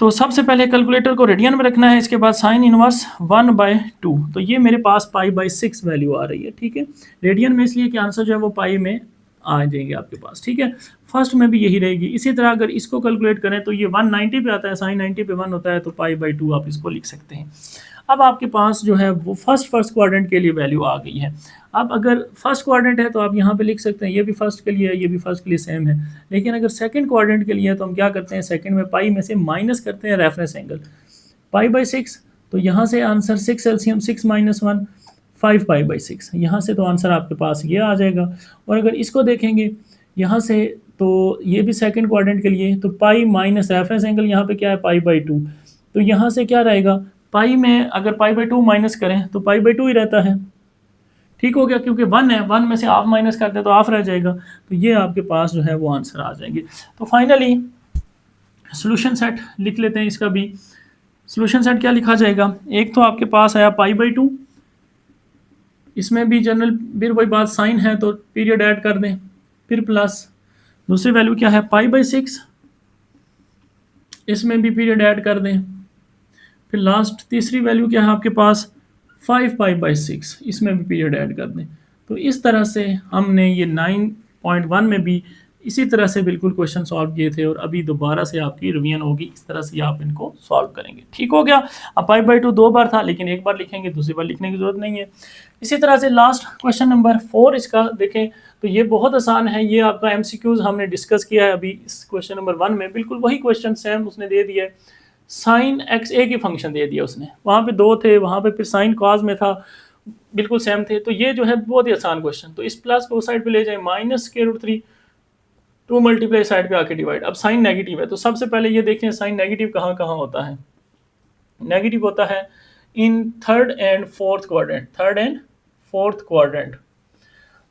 [SPEAKER 1] तो सबसे पहले कैलकुलेटर को रेडियन में रखना है, इसके बाद साइन इनवर्स 1/2, तो ये मेरे पास पाई/6 वैल्यू आ रही है, ठीक है। रेडियन में इसलिए कि आंसर जो है वो पाई में आ जाएंगे आपके पास, ठीक है। फर्स्ट में भी यही रहेगी। इसी तरह अगर इसको कैलकुलेट करें तो ये 190 पे आता है, साइन 90 पे 1 होता है, तो पाई/2 आप इसको लिख सकते हैं। अब आपके पास जो है वो फर्स्ट क्वाड्रेंट के लिए वैल्यू आ गई है। अब अगर फर्स्ट क्वाड्रेंट है तो आप यहाँ पे लिख सकते हैं, ये भी फर्स्ट के लिए है, ये भी फर्स्ट के लिए सेम है। लेकिन अगर सेकंड क्वाड्रेंट के लिए है तो हम क्या करते हैं, सेकंड में पाई में से माइनस करते हैं रेफरेंस एंगल, पाई/6, तो यहाँ से आंसर 6 एलसीएम 6 - 1 5 पाई/6, यहाँ से तो आंसर आपके पास ये आ जाएगा। और अगर इसको देखेंगे यहाँ से, तो ये भी सेकंड क्वाड्रेंट के लिए, तो पाई माइनस रेफरेंस एंगल यहाँ पे क्या है पाई/2, तो यहाँ से क्या रहेगा, पाई में अगर पाई/2 माइनस करें तो पाई/2 ही रहता है, ठीक हो गया, क्योंकि 1 है, 1 में से हाफ माइनस करते हैं तो हाफ रह जाएगा। तो ये आपके पास जो है वो आंसर आ जाएंगे। तो फाइनली सोल्यूशन सेट लिख लेते हैं इसका भी। सोल्यूशन सेट क्या लिखा जाएगा, एक तो आपके पास आया पाई/2, इसमें भी जनरल फिर वही बात, साइन है तो पीरियड ऐड कर दें, फिर प्लस दूसरी वैल्यू क्या है पाई/6, इसमें भी पीरियड ऐड कर दें, फिर लास्ट तीसरी वैल्यू क्या है आपके पास 5 पाई/6, इसमें भी पीरियड ऐड कर दें। तो इस तरह से हमने ये 9.1 में भी इसी तरह से बिल्कुल क्वेश्चन सॉल्व किए थे, और अभी दोबारा से आपकी रिवीजन होगी, इस तरह से आप इनको सॉल्व करेंगे, ठीक हो गया। अब पाई/2 2 बार था, लेकिन एक बार लिखेंगे, दूसरी बार लिखने की जरूरत नहीं है। इसी तरह से लास्ट क्वेश्चन नंबर 4 इसका देखें, तो ये बहुत आसान है, ये आपका एमसीक्यूज हमने डिस्कस किया है अभी इस क्वेश्चन नंबर 1 में, बिल्कुल वही क्वेश्चन सेम उसने दे दिया है। साइन एक्स ए की फंक्शन दे दिया उसने, वहाँ पे 2 थे, वहाँ पे फिर साइन कॉज में था, बिल्कुल सेम थे। तो ये जो है बहुत ही आसान क्वेश्चन। तो इस प्लस को साइड पे ले जाए, -√3 2 मल्टीप्लाई साइड पे आके डिवाइड। अब साइन नेगेटिव है, तो सबसे पहले ये देखें साइन नेगेटिव कहाँ कहाँ होता है। नेगेटिव होता है in third and fourth quadrant.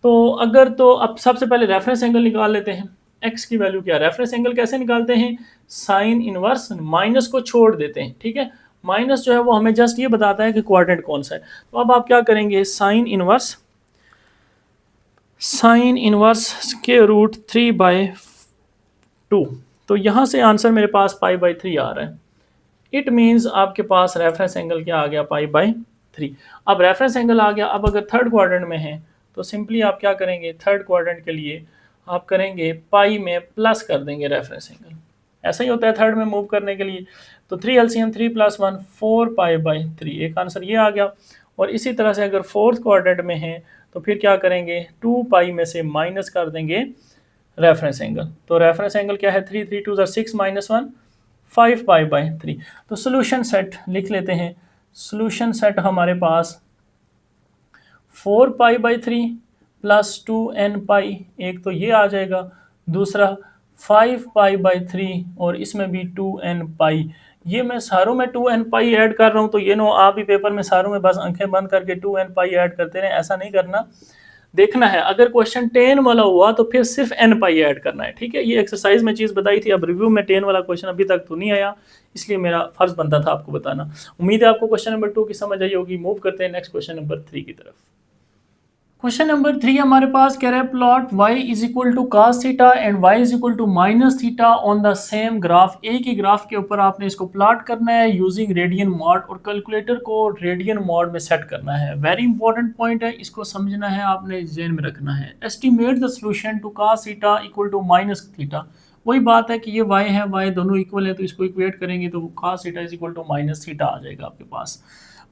[SPEAKER 1] तो अगर तो अब सबसे पहले रेफरेंस एंगल निकाल लेते हैं। एक्स की वैल्यू क्या है। रेफरेंस एंगल कैसे निकालते हैं, साइन इनवर्स, माइनस को छोड़ देते हैं, ठीक है। माइनस जो है वो हमें जस्ट ये बताता है कि क्वाड्रेंट कौन सा है। तो अब आप क्या करेंगे, साइन इनवर्स के रूट 3/2। तो यहाँ से आंसर मेरे पास π/3 आ रहा है। इट मीन्स आपके पास रेफरेंस एंगल क्या आ गया, π/3। अब रेफरेंस एंगल आ गया। अब अगर थर्ड क्वाड्रेंट में है तो सिंपली आप क्या करेंगे, थर्ड क्वाड्रेंट के लिए आप करेंगे पाई में प्लस कर देंगे रेफरेंस एंगल। ऐसा ही होता है थर्ड में मूव करने के लिए। तो 3 LCM 3 + 1 4π/3, एक आंसर ये आ गया। और इसी तरह से अगर फोर्थ क्वाड्रेंट में है तो फिर क्या करेंगे, 2π में से माइनस कर देंगे रेफरेंस एंगल। तो रेफरेंस एंगल क्या है, 3 3 2 6 - 1 5π/3। तो सोल्यूशन सेट लिख लेते हैं। सोल्यूशन सेट हमारे पास 4π/3 + 2nπ, एक तो ये आ जाएगा, दूसरा 5π/3 और इसमें भी 2nπ। ये मैं सारों में 2nπ ऐड कर रहा हूँ, तो ये नो आप भी पेपर में सारों में बस आंखें बंद करके 2nπ ऐड करते रहे, ऐसा नहीं करना। देखना है अगर क्वेश्चन 10 वाला हुआ तो फिर सिर्फ nπ ऐड करना है, ठीक है। ये एक्सरसाइज में चीज़ बताई थी, अब रिव्यू में 10 वाला क्वेश्चन अभी तक तो नहीं आया, इसलिए मेरा फर्ज बनता था आपको बताना। उम्मीद है आपको क्वेश्चन नंबर 2 की समझ आई होगी। मूव करते हैं नेक्स्ट क्वेश्चन नंबर 3 की तरफ। क्वेश्चन नंबर 3 हमारे पास कह रहा है plot y = cos theta and y = -θ on the same graph. एक ही ग्राफ के ऊपर आपने इसको प्लॉट करना है यूजिंग रेडियन मॉड, और कैलकुलेटर को रेडियन मॉड में सेट करना है। वेरी इंपॉर्टेंट पॉइंट है, इसको समझना है, आपने ज़हन में रखना है। Estimate the solution to cos θ = -θ। वही बात है कि ये y है, y दोनों इक्वल है, तो इसको इक्वेट करेंगे तो cos θ = -θ आ जाएगा आपके पास।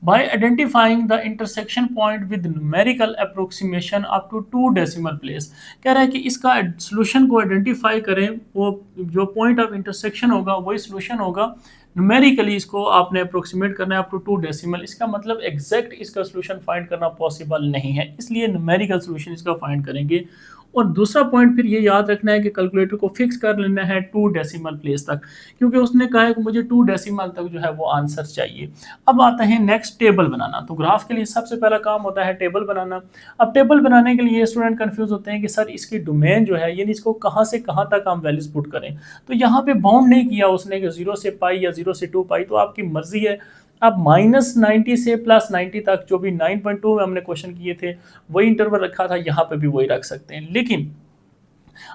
[SPEAKER 1] By identifying the intersection point with numerical approximation up to 2 decimal place, कह रहा है कि इसका सोल्यूशन को आइडेंटिफाई करें, वो जो पॉइंट ऑफ इंटरसेक्शन होगा वही सोल्यूशन होगा। न्यूमेरिकली इसको आपने अप्रोक्सीमेट करना है अप टू 2 डेसिमल। इसका मतलब एग्जैक्ट इसका सोल्यूशन फाइंड करना पॉसिबल नहीं है, इसलिए न्यूमेरिकल सोल्यूशन इसका फाइंड करेंगे। और दूसरा पॉइंट फिर ये याद रखना है कि कैलकुलेटर को फिक्स कर लेना है 2 डेसिमल प्लेस तक, क्योंकि उसने कहा है कि मुझे 2 डेसिमल तक जो है वो आंसर चाहिए। अब आता है नेक्स्ट टेबल बनाना। तो ग्राफ के लिए सबसे पहला काम होता है टेबल बनाना। अब टेबल बनाने के लिए स्टूडेंट कंफ्यूज होते हैं कि सर इसकी डोमेन जो है, यानी इसको कहाँ से कहाँ तक हम वैल्यूज पुट करें। तो यहाँ पे बाउंड नहीं किया उसने कि 0 से पाई या 0 से 2π, तो आपकी मर्जी है। अब -90 से +90 तक, जो भी 9.2 में हमने क्वेश्चन किए थे वही इंटरवल रखा था, यहाँ पे भी वही रख सकते हैं। लेकिन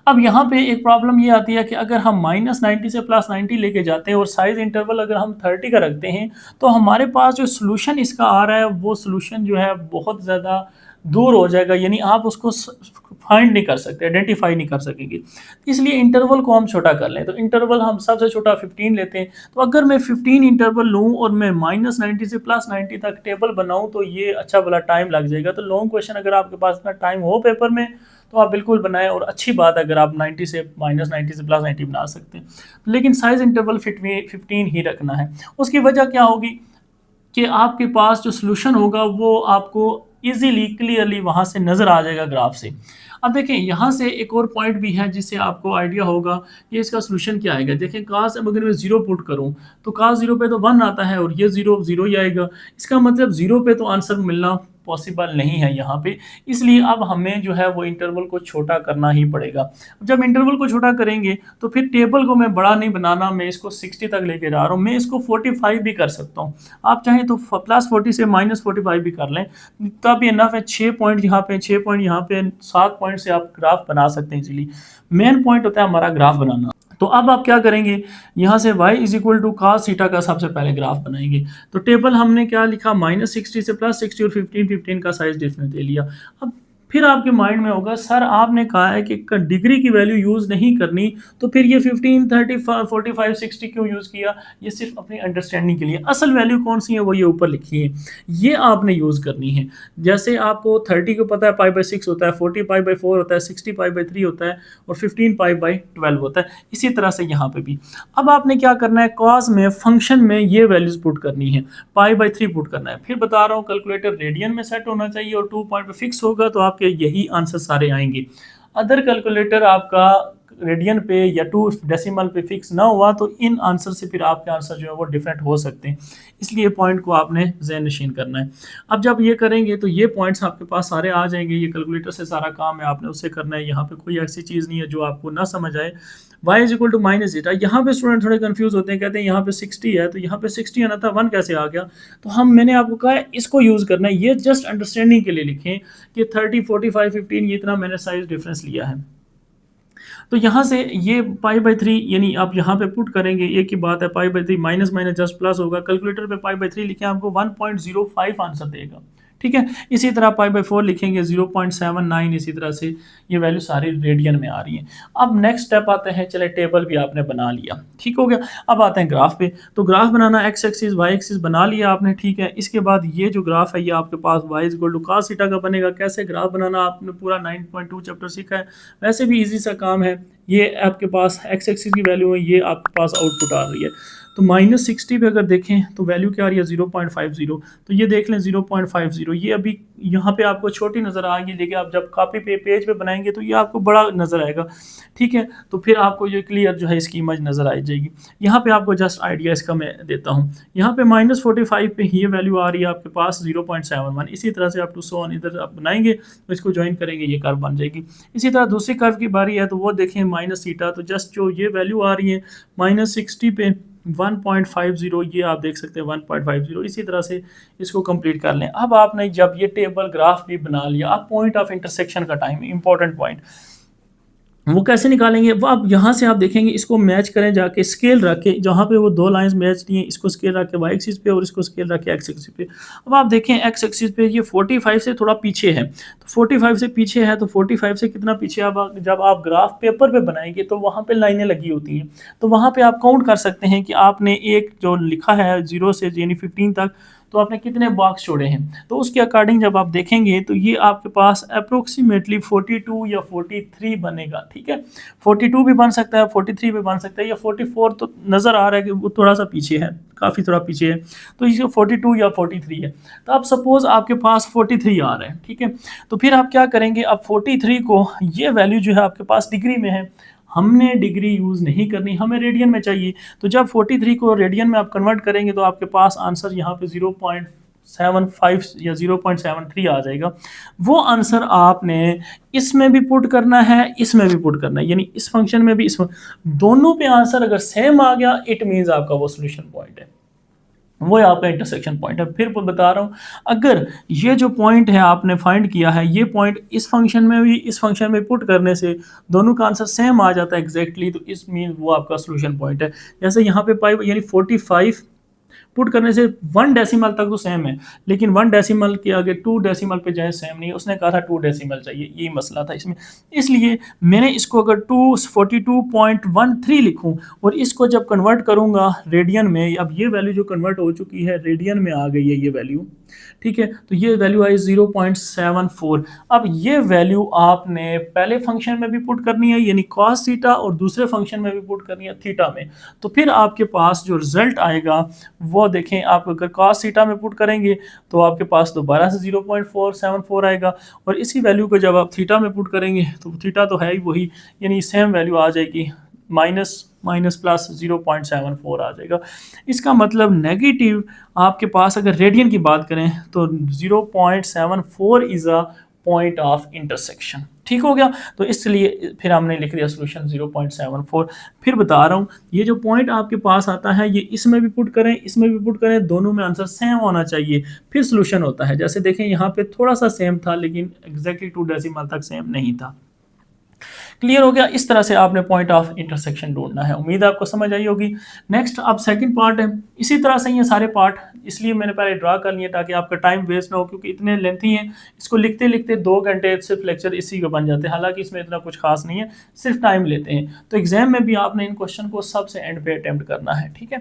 [SPEAKER 1] अब यहाँ पे एक प्रॉब्लम ये आती है कि अगर हम -90 से +90 लेके जाते हैं और साइज इंटरवल अगर हम 30 का रखते हैं, तो हमारे पास जो सोल्यूशन इसका आ रहा है वो सोल्यूशन जो है बहुत ज़्यादा दूर हो जाएगा, यानी आप उसको फाइंड नहीं कर सकते, आइडेंटिफाई नहीं कर सकेंगे। इसलिए इंटरवल को हम छोटा कर लें। तो इंटरवल हम सबसे छोटा 15 लेते हैं। तो अगर मैं 15 इंटरवल लूँ और मैं -90 से +90 तक टेबल बनाऊँ तो ये अच्छा भला टाइम लग जाएगा। तो लॉन्ग क्वेश्चन अगर आपके पास इतना टाइम हो पेपर में तो आप बिल्कुल बनाएं, और अच्छी बात है अगर आप -90 से +90 बना सकते हैं। लेकिन साइज इंटरवल 15 ही रखना है। उसकी वजह क्या होगी कि आपके पास जो सोल्यूशन होगा वो आपको इजीली क्लियरली वहाँ से नज़र आ जाएगा ग्राफ से। अब देखें यहाँ से एक और पॉइंट भी है जिससे आपको आइडिया होगा कि इसका सोल्यूशन क्या आएगा। देखें कास, अब अगर मैं 0 पुट करूँ तो कास 0 पे तो 1 आता है और ये 0 0 ही आएगा। इसका मतलब 0 पे तो आंसर मिलना पॉसिबल नहीं है यहाँ पे, इसलिए अब हमें जो है वो इंटरवल को छोटा करना ही पड़ेगा। जब इंटरवल को छोटा करेंगे तो फिर टेबल को मैं बड़ा नहीं बनाना, मैं इसको 60 तक लेके जा रहा हूँ। मैं इसको 45 भी कर सकता हूँ, आप चाहें तो +40 से -45 भी कर लें, तब इनफ है। 6 पॉइंट यहाँ पे, 6 पॉइंट यहाँ पे, 7 पॉइंट से आप ग्राफ बना सकते हैं इजीली। मेन पॉइंट होता है हमारा ग्राफ बनाना। तो अब आप क्या करेंगे, यहाँ से y = cos θ का सबसे पहले ग्राफ बनाएंगे। तो टेबल हमने क्या लिखा, -60 से +60 और 15 का साइज डिफरेंस ले लिया। अब फिर आपके माइंड में होगा सर आपने कहा है कि डिग्री की वैल्यू यूज़ नहीं करनी, तो फिर ये 15, 30, 45, 60 क्यों यूज़ किया। ये सिर्फ अपनी अंडरस्टैंडिंग के लिए। असल वैल्यू कौन सी है वो ये ऊपर लिखी है, ये आपने यूज़ करनी है। जैसे आपको 30 को पता है π/6 होता है, 40 π/4 होता है, 60 π/3 होता है और 15 π/12 होता है। इसी तरह से यहाँ पे भी अब आपने क्या करना है, कॉस में फंक्शन में ये वैल्यूज पुट करनी है, π/3 पुट करना है। फिर बता रहा हूँ कैलकुलेटर रेडियन में सेट होना चाहिए और 2 पॉइंट पे फिक्स होगा, तो आपके यही आंसर सारे आएंगे। अदर कैलकुलेटर आपका रेडियन पे या 2 डेसिमल पे फिक्स ना हुआ तो इन आंसर से फिर आपके आंसर जो है वो डिफरेंट हो सकते हैं, इसलिए पॉइंट को आपने ज़हन नशीन करना है। अब जब ये करेंगे तो ये पॉइंट्स आपके पास सारे आ जाएंगे, ये कैलकुलेटर से सारा काम है आपने उससे करना है, यहाँ पे कोई ऐसी चीज़ नहीं है जो आपको ना समझ आए। y is equal to minus zeta, यहाँ पे स्टूडेंट थोड़े कंफ्यूज होते हैं, कहते हैं यहाँ पे 60 है तो यहाँ पे 60 आना था 1 कैसे आ गया। तो मैंने आपको कहा है इसको यूज़ करना है, ये जस्ट अंडरस्टैंडिंग के लिए लिखें कि 30 45 15 ये इतना मैंने साइज डिफरेंस लिया है। तो यहाँ से ये पाई/3 यानी आप यहाँ पे पुट करेंगे, एक ही बात है, पाई/3 माइनस माइनस जस्ट प्लस होगा, कैलकुलेटर पे पाई/3 लिखें आपको 1.05 आंसर देगा, ठीक है। इसी तरह पाई/4 लिखेंगे 0.79, इसी तरह से ये वैल्यू सारी रेडियन में आ रही है। अब नेक्स्ट स्टेप आते हैं, चले टेबल भी आपने बना लिया, ठीक हो गया। अब आते हैं ग्राफ पे, तो ग्राफ बनाना एक्स एक्सिस वाई एक्सिस बना लिया आपने, ठीक है। इसके बाद ये जो ग्राफ है ये आपके पास Y is equal to cos theta का बनेगा। कैसे ग्राफ बनाना आपने पूरा 9.2 चैप्टर सीखा है, वैसे भी इजी सा काम है। ये आपके पास एक्स एक्सिस की वैल्यू है, ये आपके पास आउटपुट आ रही है। तो -60 पे अगर देखें तो वैल्यू क्या आ रही है 0.50, तो ये देख लें 0.50, ये अभी यहाँ पे आपको छोटी नज़र आ गई, लेकिन आप जब कॉपी पे पेज पे बनाएंगे तो ये आपको बड़ा नज़र आएगा, ठीक है। तो फिर आपको ये क्लियर जो है इसकी इमेज नज़र आ जाएगी। यहाँ पे आपको जस्ट आइडिया इसका मैं देता हूँ, यहाँ पे -45 पे ये वैल्यू आ रही है आपके पास 0.71, इसी तरह से आप टू सो ऑन इधर आप बनाएंगे तो इसको ज्वाइन करेंगे ये कर्व बन जाएगी। इसी तरह दूसरी कर्व की बारी है, तो वो देखें माइनस थीटा, तो जस्ट जो ये वैल्यू आ रही है -60 पे 1.50, ये आप देख सकते हैं 1.50, इसी तरह से इसको कंप्लीट कर लें। अब आपने जब ये टेबल ग्राफ भी बना लिया, अब पॉइंट ऑफ इंटरसेक्शन का टाइम, इंपॉर्टेंट पॉइंट, वो कैसे निकालेंगे, वो आप यहाँ से आप देखेंगे, इसको मैच करें जाके, स्केल रख के, जहाँ पे वो दो लाइंस मैच नहीं है, इसको स्केल रख के वाई एक्सिस पे और इसको स्केल रख के एक्स एक्सिस पे। अब आप देखें एक्स एक्सिस पे ये 45 से थोड़ा पीछे है, तो 45 से पीछे है, तो 45 से कितना पीछे, अब जब आप ग्राफ पेपर पे बनाएंगे तो वहाँ पे लाइनें लगी होती हैं, तो वहाँ पे आप काउंट कर सकते हैं कि आपने एक जो लिखा है 0 से यानी 15 तक, तो आपने कितने बॉक्स छोड़े हैं, तो उसके अकॉर्डिंग जब आप देखेंगे तो ये आपके पास अप्रोक्सीमेटली 42 या 43 बनेगा, ठीक है। 42 भी बन सकता है, 43 भी बन सकता है, या 44 तो नज़र आ रहा है कि वो थोड़ा सा पीछे है, काफ़ी थोड़ा पीछे है, तो इसको 42 या 43 है। तो अब सपोज आपके पास 43 आ रहा है, ठीक है। तो फिर आप क्या करेंगे, अब 43 को, ये वैल्यू जो है आपके पास डिग्री में है, हमने डिग्री यूज़ नहीं करनी, हमें रेडियन में चाहिए। तो जब 43 को रेडियन में आप कन्वर्ट करेंगे तो आपके पास आंसर यहाँ पे 0.75 या 0.73 आ जाएगा। वो आंसर आपने इसमें भी पुट करना है, इसमें भी पुट करना है, यानी इस फंक्शन में भी, इसमें दोनों पे आंसर अगर सेम आ गया, इट मीन्स आपका वो सोल्यूशन पॉइंट है, वो आपका इंटरसेक्शन पॉइंट है। फिर बता रहा हूँ, अगर ये जो पॉइंट है आपने फाइंड किया है, ये पॉइंट इस फंक्शन में भी, इस फंक्शन में पुट करने से दोनों का आंसर सेम आ जाता है एग्जैक्टली, तो इस मीन वो आपका सोल्यूशन पॉइंट है। जैसे यहाँ पे पाई यानी 45 पुट करने से 1 डेसिमल तक तो सेम है, लेकिन 1 डेसिमल के आगे 2 डेसिमल पे जाए सेम नहीं है, उसने कहा था 2 डेसिमल चाहिए, यही मसला था इसमें। इसलिए मैंने इसको अगर 242.13 लिखूं और इसको जब कन्वर्ट करूंगा रेडियन में, अब ये वैल्यू जो कन्वर्ट हो चुकी है रेडियन में आ गई है ये वैल्यू, ठीक है। तो ये वैल्यू आई 0.74। अब ये वैल्यू आपने पहले फंक्शन में भी पुट करनी है यानी cos थीटा, और दूसरे फंक्शन में भी पुट करनी है थीटा में, तो फिर आपके पास जो रिजल्ट आएगा वो देखें, आप अगर cos थीटा में पुट करेंगे तो आपके पास दोबारा से 0.474 आएगा, और इसी वैल्यू को जब आप थीटा में पुट करेंगे तो थीटा तो है ही वही, यानी सेम वैल्यू आ जाएगी, माइनस प्लस 0.74 आ जाएगा। इसका मतलब नेगेटिव आपके पास अगर रेडियन की बात करें तो 0.74 is a point of intersection, ठीक हो गया। तो इसलिए फिर हमने लिख दिया सोल्यूशन 0.74। फिर बता रहा हूँ, ये जो पॉइंट आपके पास आता है ये इसमें भी पुट करें, इसमें भी पुट करें, दोनों में आंसर सेम होना चाहिए, फिर सोल्यूशन होता है। जैसे देखें यहाँ पे थोड़ा सा सेम था, लेकिन एग्जैक्टली 2 डेसिमल तक सेम नहीं था। क्लियर हो गया, इस तरह से आपने पॉइंट ऑफ इंटरसेक्शन ढूंढना है। उम्मीद है आपको समझ आई होगी। नेक्स्ट अब सेकंड पार्ट है, इसी तरह से ये सारे पार्ट इसलिए मैंने पहले ड्रा कर लिए ताकि आपका टाइम वेस्ट ना हो, क्योंकि इतने लेंथी हैं, इसको लिखते लिखते 2 घंटे सिर्फ लेक्चर इसी का बन जाते हैं। हालांकि इसमें इतना कुछ खास नहीं है, सिर्फ टाइम लेते हैं। तो एग्जाम में भी आपने इन क्वेश्चन को सबसे एंड पे अटेम्प्ट करना है, ठीक है।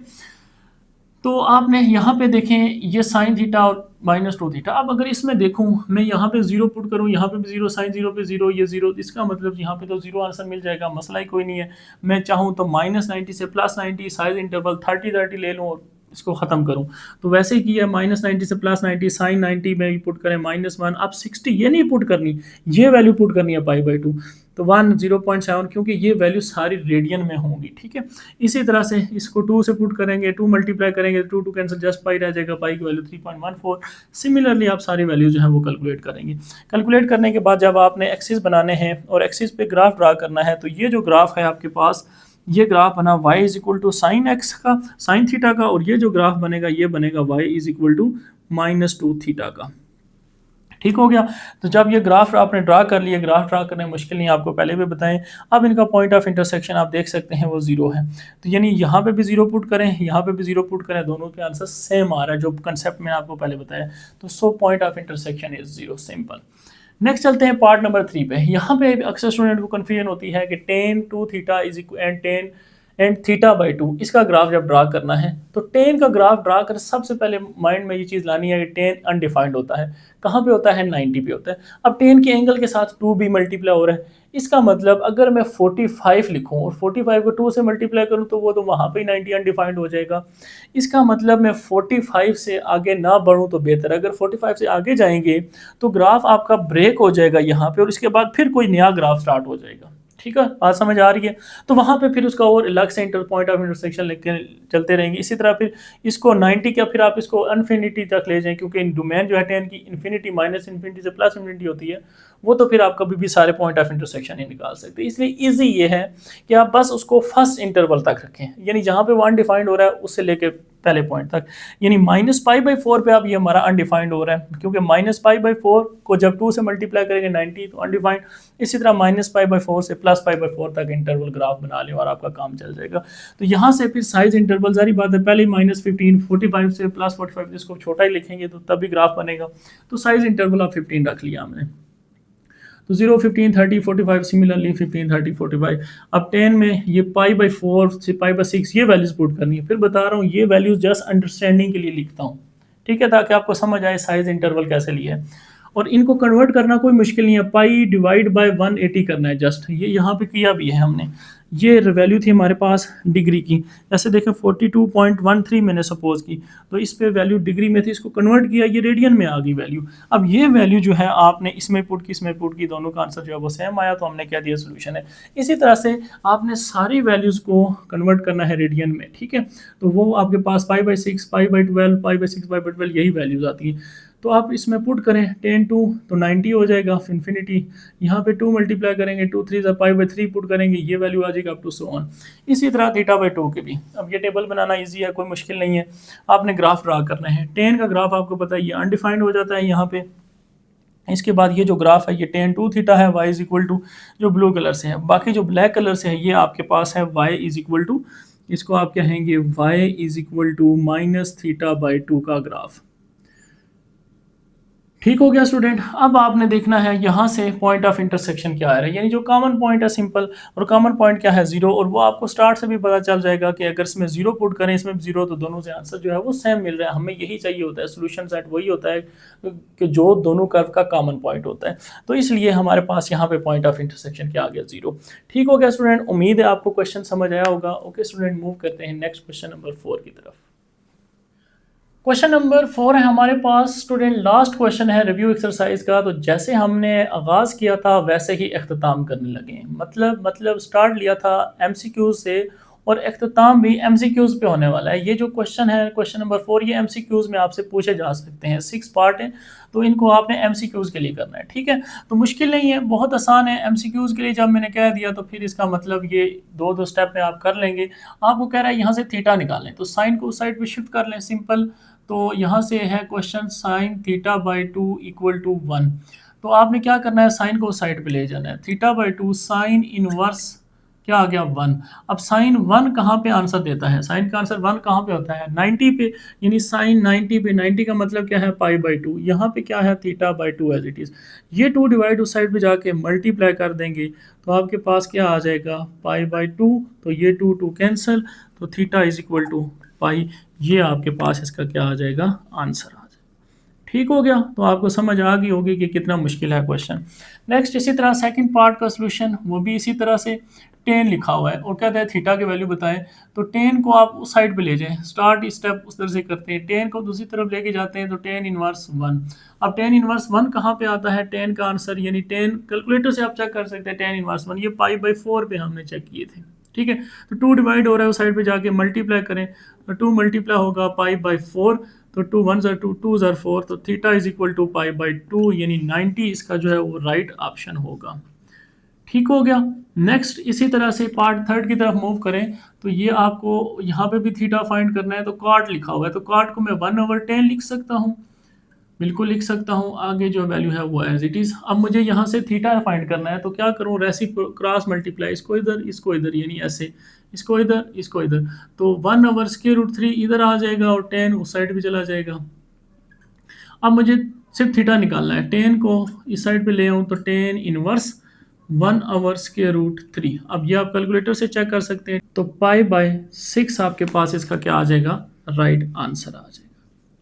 [SPEAKER 1] तो आपने यहाँ पे देखें ये साइन थीटा और -2 थीटा। अब अगर इसमें देखूँ मैं यहाँ पे 0 पुट करूँ, यहाँ पे भी 0, साइन 0 पे 0, ये 0, इसका मतलब यहाँ पे तो 0 आंसर मिल जाएगा, मसला ही कोई नहीं है। मैं चाहूँ तो -90 से +90 साइज इंटरवल 30-30 ले लूँ और इसको ख़त्म करूँ, तो वैसे ही किया, -90 से +90 साइन 90 में भी पुट करें -1, अब 60 ये नहीं पुट करनी, ये वैल्यू पुट करनी है पाई/2। तो 1 0.7, क्योंकि ये वैल्यू सारी रेडियन में होंगी, ठीक है। इसी तरह से इसको 2 से पुट करेंगे, 2 मल्टीप्लाई करेंगे, 2 कैंसिल, जस्ट पाई रह जाएगा, पाई की वैल्यू 3.14। सिमिलरली आप सारी वैल्यू जो है वो कैलकुलेट करेंगे। कैलकुलेट करने के बाद जब आपने एक्सिस बनाने हैं और एक्सिस पे ग्राफ ड्रा करना है, तो ये जो ग्राफ है आपके पास, ये ग्राफ बना y is equal to sine x का, साइन थीटा का, और ये जो ग्राफ बनेगा ये बनेगा y is equal to -2 theta का। ठीक हो गया। तो जब ये ग्राफ आपने ड्रा कर लिया, ग्राफ ड्रा करने में मुश्किल नहीं, आपको पहले भी बताएं। अब इनका पॉइंट ऑफ इंटरसेक्शन आप देख सकते हैं वो 0 है, तो यानी यहाँ पे भी 0 पुट करें, यहाँ पे भी 0 पुट करें, दोनों के आंसर सेम आ रहा है जो कंसेप्ट मैंने आपको पहले बताया। तो so point of intersection is 0, simple. Next चलते हैं पार्ट नंबर 3 पे। यहाँ पे अक्सर स्टूडेंट को कन्फ्यूजन होती है कि tan 2 theta is equal and tan and theta by 2, इसका ग्राफ जब ड्रा करना है तो tan का ग्राफ ड्रा कर सबसे पहले माइंड में ये चीज़ लानी है कि tan अनडिफाइंड होता है। कहाँ पे होता है? 90 पे होता है। अब tan के एंगल के साथ 2 भी मल्टीप्लाई हो रहा है, इसका मतलब अगर मैं 45 लिखूं और 45 को 2 से मल्टीप्लाई करूं तो वो तो वहाँ पे 90 अनडिफाइंड हो जाएगा। इसका मतलब मैं 45 से आगे ना बढ़ूं तो बेहतर है। अगर 45 से आगे जाएंगे तो ग्राफ आपका ब्रेक हो जाएगा यहाँ पे, और इसके बाद फिर कोई नया ग्राफ स्टार्ट हो जाएगा। ठीक है, बात समझ आ रही है? तो वहाँ पे फिर उसका और अलग से पॉइंट ऑफ इंटरसेक्शन लेके चलते रहेंगे। इसी तरह फिर इसको 90 का फिर आप इसको इन्फिनिटी तक ले जाएं, क्योंकि डोमेन जो है tan की इन्फिनिटी माइनस इन्फिनिटी से प्लस इन्फिनिटी होती है, वो तो फिर आप कभी भी सारे पॉइंट ऑफ इंटरसेक्शन ही निकाल सकते हैं। इसलिए इजी ये है कि आप बस उसको फर्स्ट इंटरवल तक रखें, यानी जहाँ पे 1 डिफाइंड हो रहा है उससे लेके पहले पॉइंट तक, यानी -π/4 पे अब ये हमारा अनडिफाइंड हो रहा है, क्योंकि -π/4 को जब 2 से मल्टीप्लाई करेंगे 90 तो अनडिफाइंड। इसी तरह -π/4 से +π/4 तक इंटरवल ग्राफ बना लें और आपका काम चल जाएगा। तो यहाँ से फिर साइज इंटरवल, सारी बात है, पहले -15 45 से +45, इसको छोटा ही लिखेंगे तो तभी ग्राफ बनेगा। तो साइज इंटरवल आप 15 रख लिया हमने, तो 0 15 30 45, सिमिलरली 15 30 45। अब 10 में ये π/4 से π/6 ये वैल्यूज पुट करनी है। फिर बता रहा हूँ ये वैल्यूज जस्ट अंडरस्टैंडिंग के लिए लिखता हूँ, ठीक है, ताकि आपको समझ आए साइज इंटरवल कैसे लिया है। और इनको कन्वर्ट करना कोई मुश्किल नहीं है, पाई डिवाइड बाय 180 करना है जस्ट। ये यहाँ पे किया भी है हमने। ये वैल्यू थी हमारे पास डिग्री की, जैसे देखें 42.13 मैंने सपोज की, तो इस पे वैल्यू डिग्री में थी, इसको कन्वर्ट किया, ये रेडियन में आ गई वैल्यू। अब ये वैल्यू जो है आपने इसमें पुट की, इसमें पुट की, दोनों का आंसर जो है वो सेम आया, तो हमने क्या दिया, सोल्यूशन है। इसी तरह से आपने सारी वैल्यूज़ को कन्वर्ट करना है रेडियन में, ठीक है। तो वो आपके पास π/6 π/12 π/6 π/12 यही वैल्यूज़ आती हैं। तो आप इसमें पुट करें tan 2 तो 90 हो जाएगा इन्फिनिटी, यहाँ पे 2 मल्टीप्लाई करेंगे, 2 3 π/3 पुट करेंगे, ये वैल्यू आ जाएगा अप टू सो ऑन। इसी तरह θ/2 के भी। अब ये टेबल बनाना इजी है, कोई मुश्किल नहीं है। आपने ग्राफ ड्रा करना है, tan का ग्राफ आपको पता है ये अनडिफाइंड हो जाता है यहाँ पे। इसके बाद ये जो ग्राफ है ये tan 2 थीटा है, y इज इक्वल टू जो ब्लू कलर से है, बाकी जो ब्लैक कलर से है ये आपके पास है y इज इक्वल टू, इसको आप कहेंगे y इज इक्वल टू -θ/2 का ग्राफ। ठीक हो गया स्टूडेंट। अब आपने देखना है यहाँ से पॉइंट ऑफ इंटरसेक्शन क्या आ रहा है, यानी जो कॉमन पॉइंट है सिंपल, और कॉमन पॉइंट क्या है 0, और वो आपको स्टार्ट से भी पता चल जाएगा कि अगर इसमें 0 पुट करें, इसमें 0, तो दोनों से आंसर जो है वो सेम मिल रहा है। हमें यही चाहिए होता है, सोल्यूशन सेट वही होता है कि जो दोनों कर्व का कॉमन पॉइंट होता है। तो इसलिए हमारे पास यहाँ पे पॉइंट ऑफ इंटरसेक्शन क्या आ गया, 0। ठीक हो गया स्टूडेंट, उम्मीद है आपको क्वेश्चन समझ आया होगा। ओके स्टूडेंट, मूव करते हैं नेक्स्ट क्वेश्चन नंबर 4 की तरफ। क्वेश्चन नंबर 4 है हमारे पास स्टूडेंट, लास्ट क्वेश्चन है रिव्यू एक्सरसाइज का। तो जैसे हमने आगाज़ किया था वैसे ही अख्ताम करने लगे, मतलब स्टार्ट लिया था एमसीक्यूज से और अख्ताम भी एमसीक्यूज पे होने वाला है। ये जो क्वेश्चन है क्वेश्चन नंबर 4, ये एमसीक्यूज में आपसे पूछे जा सकते हैं, 6 पार्ट हैं, तो इनको आपने एमसीक्यूज के लिए करना है, ठीक है। तो मुश्किल नहीं है, बहुत आसान है। एमसीक्यूज के लिए जब मैंने कह दिया तो फिर इसका मतलब ये दो स्टेप में आप कर लेंगे। आपको कह रहा है यहाँ से थीटा निकालें, तो साइन को उस साइड पे शिफ्ट कर लें, सिंपल। तो यहाँ से है क्वेश्चन sin θ/2 इक्वल टू 1, तो आपने क्या करना है, साइन को साइड पे ले जाना है। θ/2 साइन इनवर्स क्या आ गया 1। अब साइन 1 कहाँ पे आंसर देता है, साइन का आंसर 1 कहाँ पे होता है, 90 पे, यानी साइन 90 पे, 90 का मतलब क्या है π/2, यहाँ पे क्या है θ/2 एज इट इज़। ये 2 डिवाइड उस साइड पे जाके मल्टीप्लाई कर देंगे तो आपके पास क्या आ जाएगा π/2, तो ये 2 कैंसिल, तो θ इज इक्वल टू पाई, ये आपके पास इसका क्या आ जाएगा, आंसर आ जाएगा। ठीक हो गया, तो आपको समझ आ गई होगी कि कितना मुश्किल है क्वेश्चन। नेक्स्ट इसी तरह सेकंड पार्ट का सॉल्यूशन, वो भी इसी तरह से टेन लिखा हुआ है और कहता है थीटा की वैल्यू बताएं, तो टेन को आप उस साइड पे ले जाएं, स्टार्ट स्टेप उस तरह से करते हैं, टेन को दूसरी तरफ लेके जाते हैं तो टेन इनवर्स वन। अब टेन इनवर्स वन कहाँ पे आता है, टेन का आंसर यानी टेन कैलकुलेटर से आप चेक कर सकते हैं, टेन इनवर्स वन ये पाई बाई 4 पे हमने चेक किए थे। ठीक है, तो 2 डिवाइड हो रहा है उस साइड पे जाके मल्टीप्लाई करें, तो 2 मल्टीप्लाई होगा पाई बाई 4, तो 2 1 ज़र 2 2 ज़र 4, तो theta is equal to pi by 2 यानी 90 इसका जो है वो राइट ऑप्शन होगा। ठीक हो गया। नेक्स्ट इसी तरह से पार्ट थर्ड की तरफ मूव करें, तो ये आपको यहाँ पे भी थीटा फाइंड करना है, तो कॉट लिखा हुआ है, तो कॉट को मैं 1/10 लिख सकता हूँ, बिल्कुल लिख सकता हूँ। आगे जो वैल्यू है वो एज इट इज़। अब मुझे यहाँ से थीटा फाइंड करना है, तो क्या करूँ, क्रॉस मल्टीप्लाई, इसको इधर यानी ऐसे, इसको इधर, तो 1/√3 इधर आ जाएगा और 10 उस साइड भी चला जाएगा। अब मुझे सिर्फ थीटा निकालना है, 10 को इस साइड पे ले आऊँ तो 10 इनवर्स 1/√3। अब ये आप कैलकुलेटर से चेक कर सकते हैं, तो पाई बाय 6 आपके पास इसका क्या आ जाएगा, राइट आंसर आ जाएगा।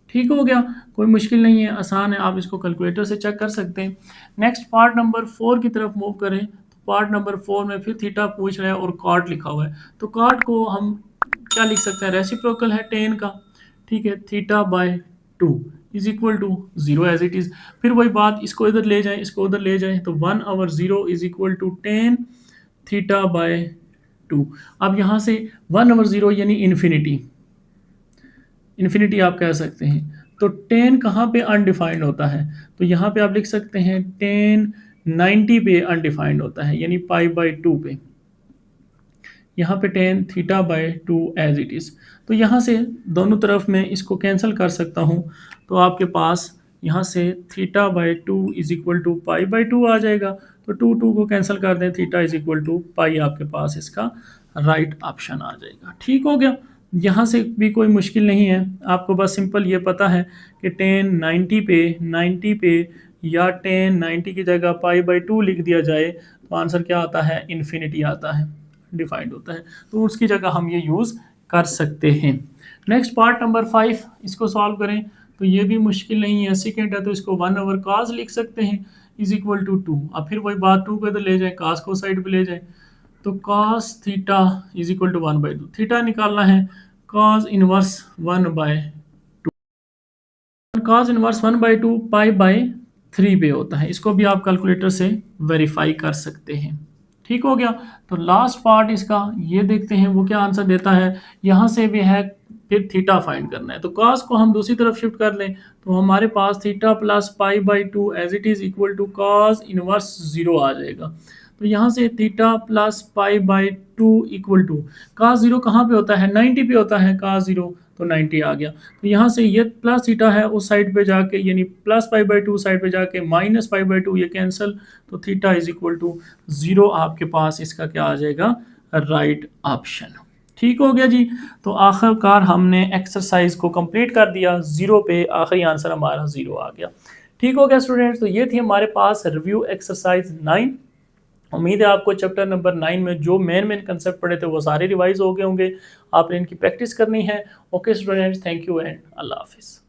[SPEAKER 1] ठीक हो गया, कोई मुश्किल नहीं है, आसान है, आप इसको कैलकुलेटर से चेक कर सकते हैं। नेक्स्ट पार्ट नंबर 4 की तरफ मूव करें, तो पार्ट नंबर 4 में फिर थीटा पूछ रहा है और कॉट लिखा हुआ है, तो कॉट को हम क्या लिख सकते हैं, रेसिप्रोकल है 10 का। ठीक है, theta by 2 is equal to 0 as it is. फिर वही बात, इसको इधर ले जाएं, इसको उधर ले जाएं, तो 1/0 is equal to 10 theta by 2। अब यहाँ से 1/0 यानी इन्फिनिटी, इन्फिनिटी आप कह सकते हैं, तो 10 कहाँ पे अनडिफाइंड होता है, तो यहाँ पे आप लिख सकते हैं 10 90 पे अनडिफाइंड होता है यानी पाई बाई 2 पे, यहाँ पे 10 theta by 2 as it is. तो यहाँ से दोनों तरफ मैं इसको कैंसिल कर सकता हूँ, तो आपके पास यहाँ से theta by 2 is equal to pi by 2 आ जाएगा, तो 2 को कैंसिल कर दें, theta is equal to pi आपके पास इसका राइट ऑप्शन आ जाएगा। ठीक हो गया, यहाँ से भी कोई मुश्किल नहीं है, आपको बस सिंपल ये पता है कि 10 90 पे या 10 90 की जगह पाई बाई 2 लिख दिया जाए तो आंसर क्या आता है, इन्फिनिटी आता है, डिफाइंड होता है, तो उसकी जगह हम ये यूज़ कर सकते हैं। नेक्स्ट पार्ट नंबर 5, इसको सॉल्व करें, तो ये भी मुश्किल नहीं है, सेकेंड है, तो इसको 1/cos लिख सकते हैं इज इक्वल टू 2। अब फिर वही बात, 2 को इधर ले जाए, cos को साइड पे ले जाए, तो cos theta is equal to 1/2, theta निकालना है, cos inverse 1/2, cos inverse 1/2 pi by 3 पे होता है, इसको भी आप कैलकुलेटर से वेरीफाई कर सकते हैं। ठीक हो गया, तो लास्ट पार्ट इसका ये देखते हैं वो क्या आंसर देता है। यहाँ से भी है, फिर थीटा फाइंड करना है, तो cos को हम दूसरी तरफ शिफ्ट कर लें, तो हमारे पास theta plus pi by 2 as it is equal to cos inverse 0 आ जाएगा। तो यहाँ से theta plus pi by 2 equal to cos 0 कहाँ पे होता है, 90 पे होता है cos 0, तो 90 आ गया। तो यहाँ से ये प्लस थीटा है उस साइड पे जाके यानी प्लस पाई बाई 2 साइड पे जाके माइनस पाई बाई 2 ये कैंसिल, तो थीटा इज इक्वल टू 0 आपके पास इसका क्या आ जाएगा, राइट ऑप्शन। ठीक हो गया जी, तो आखिरकार हमने एक्सरसाइज को कंप्लीट कर दिया, 0 पे आखिरी आंसर हमारा 0 आ गया। ठीक हो गया स्टूडेंट्स, तो ये थी हमारे पास रिव्यू एक्सरसाइज 9। उम्मीद है आपको चैप्टर नंबर 9 में जो मेन कंसेप्ट पढ़े थे वो सारे रिवाइज हो गए होंगे, आपने इनकी प्रैक्टिस करनी है। Okay students, thank you and अल्लाह हाफिज़।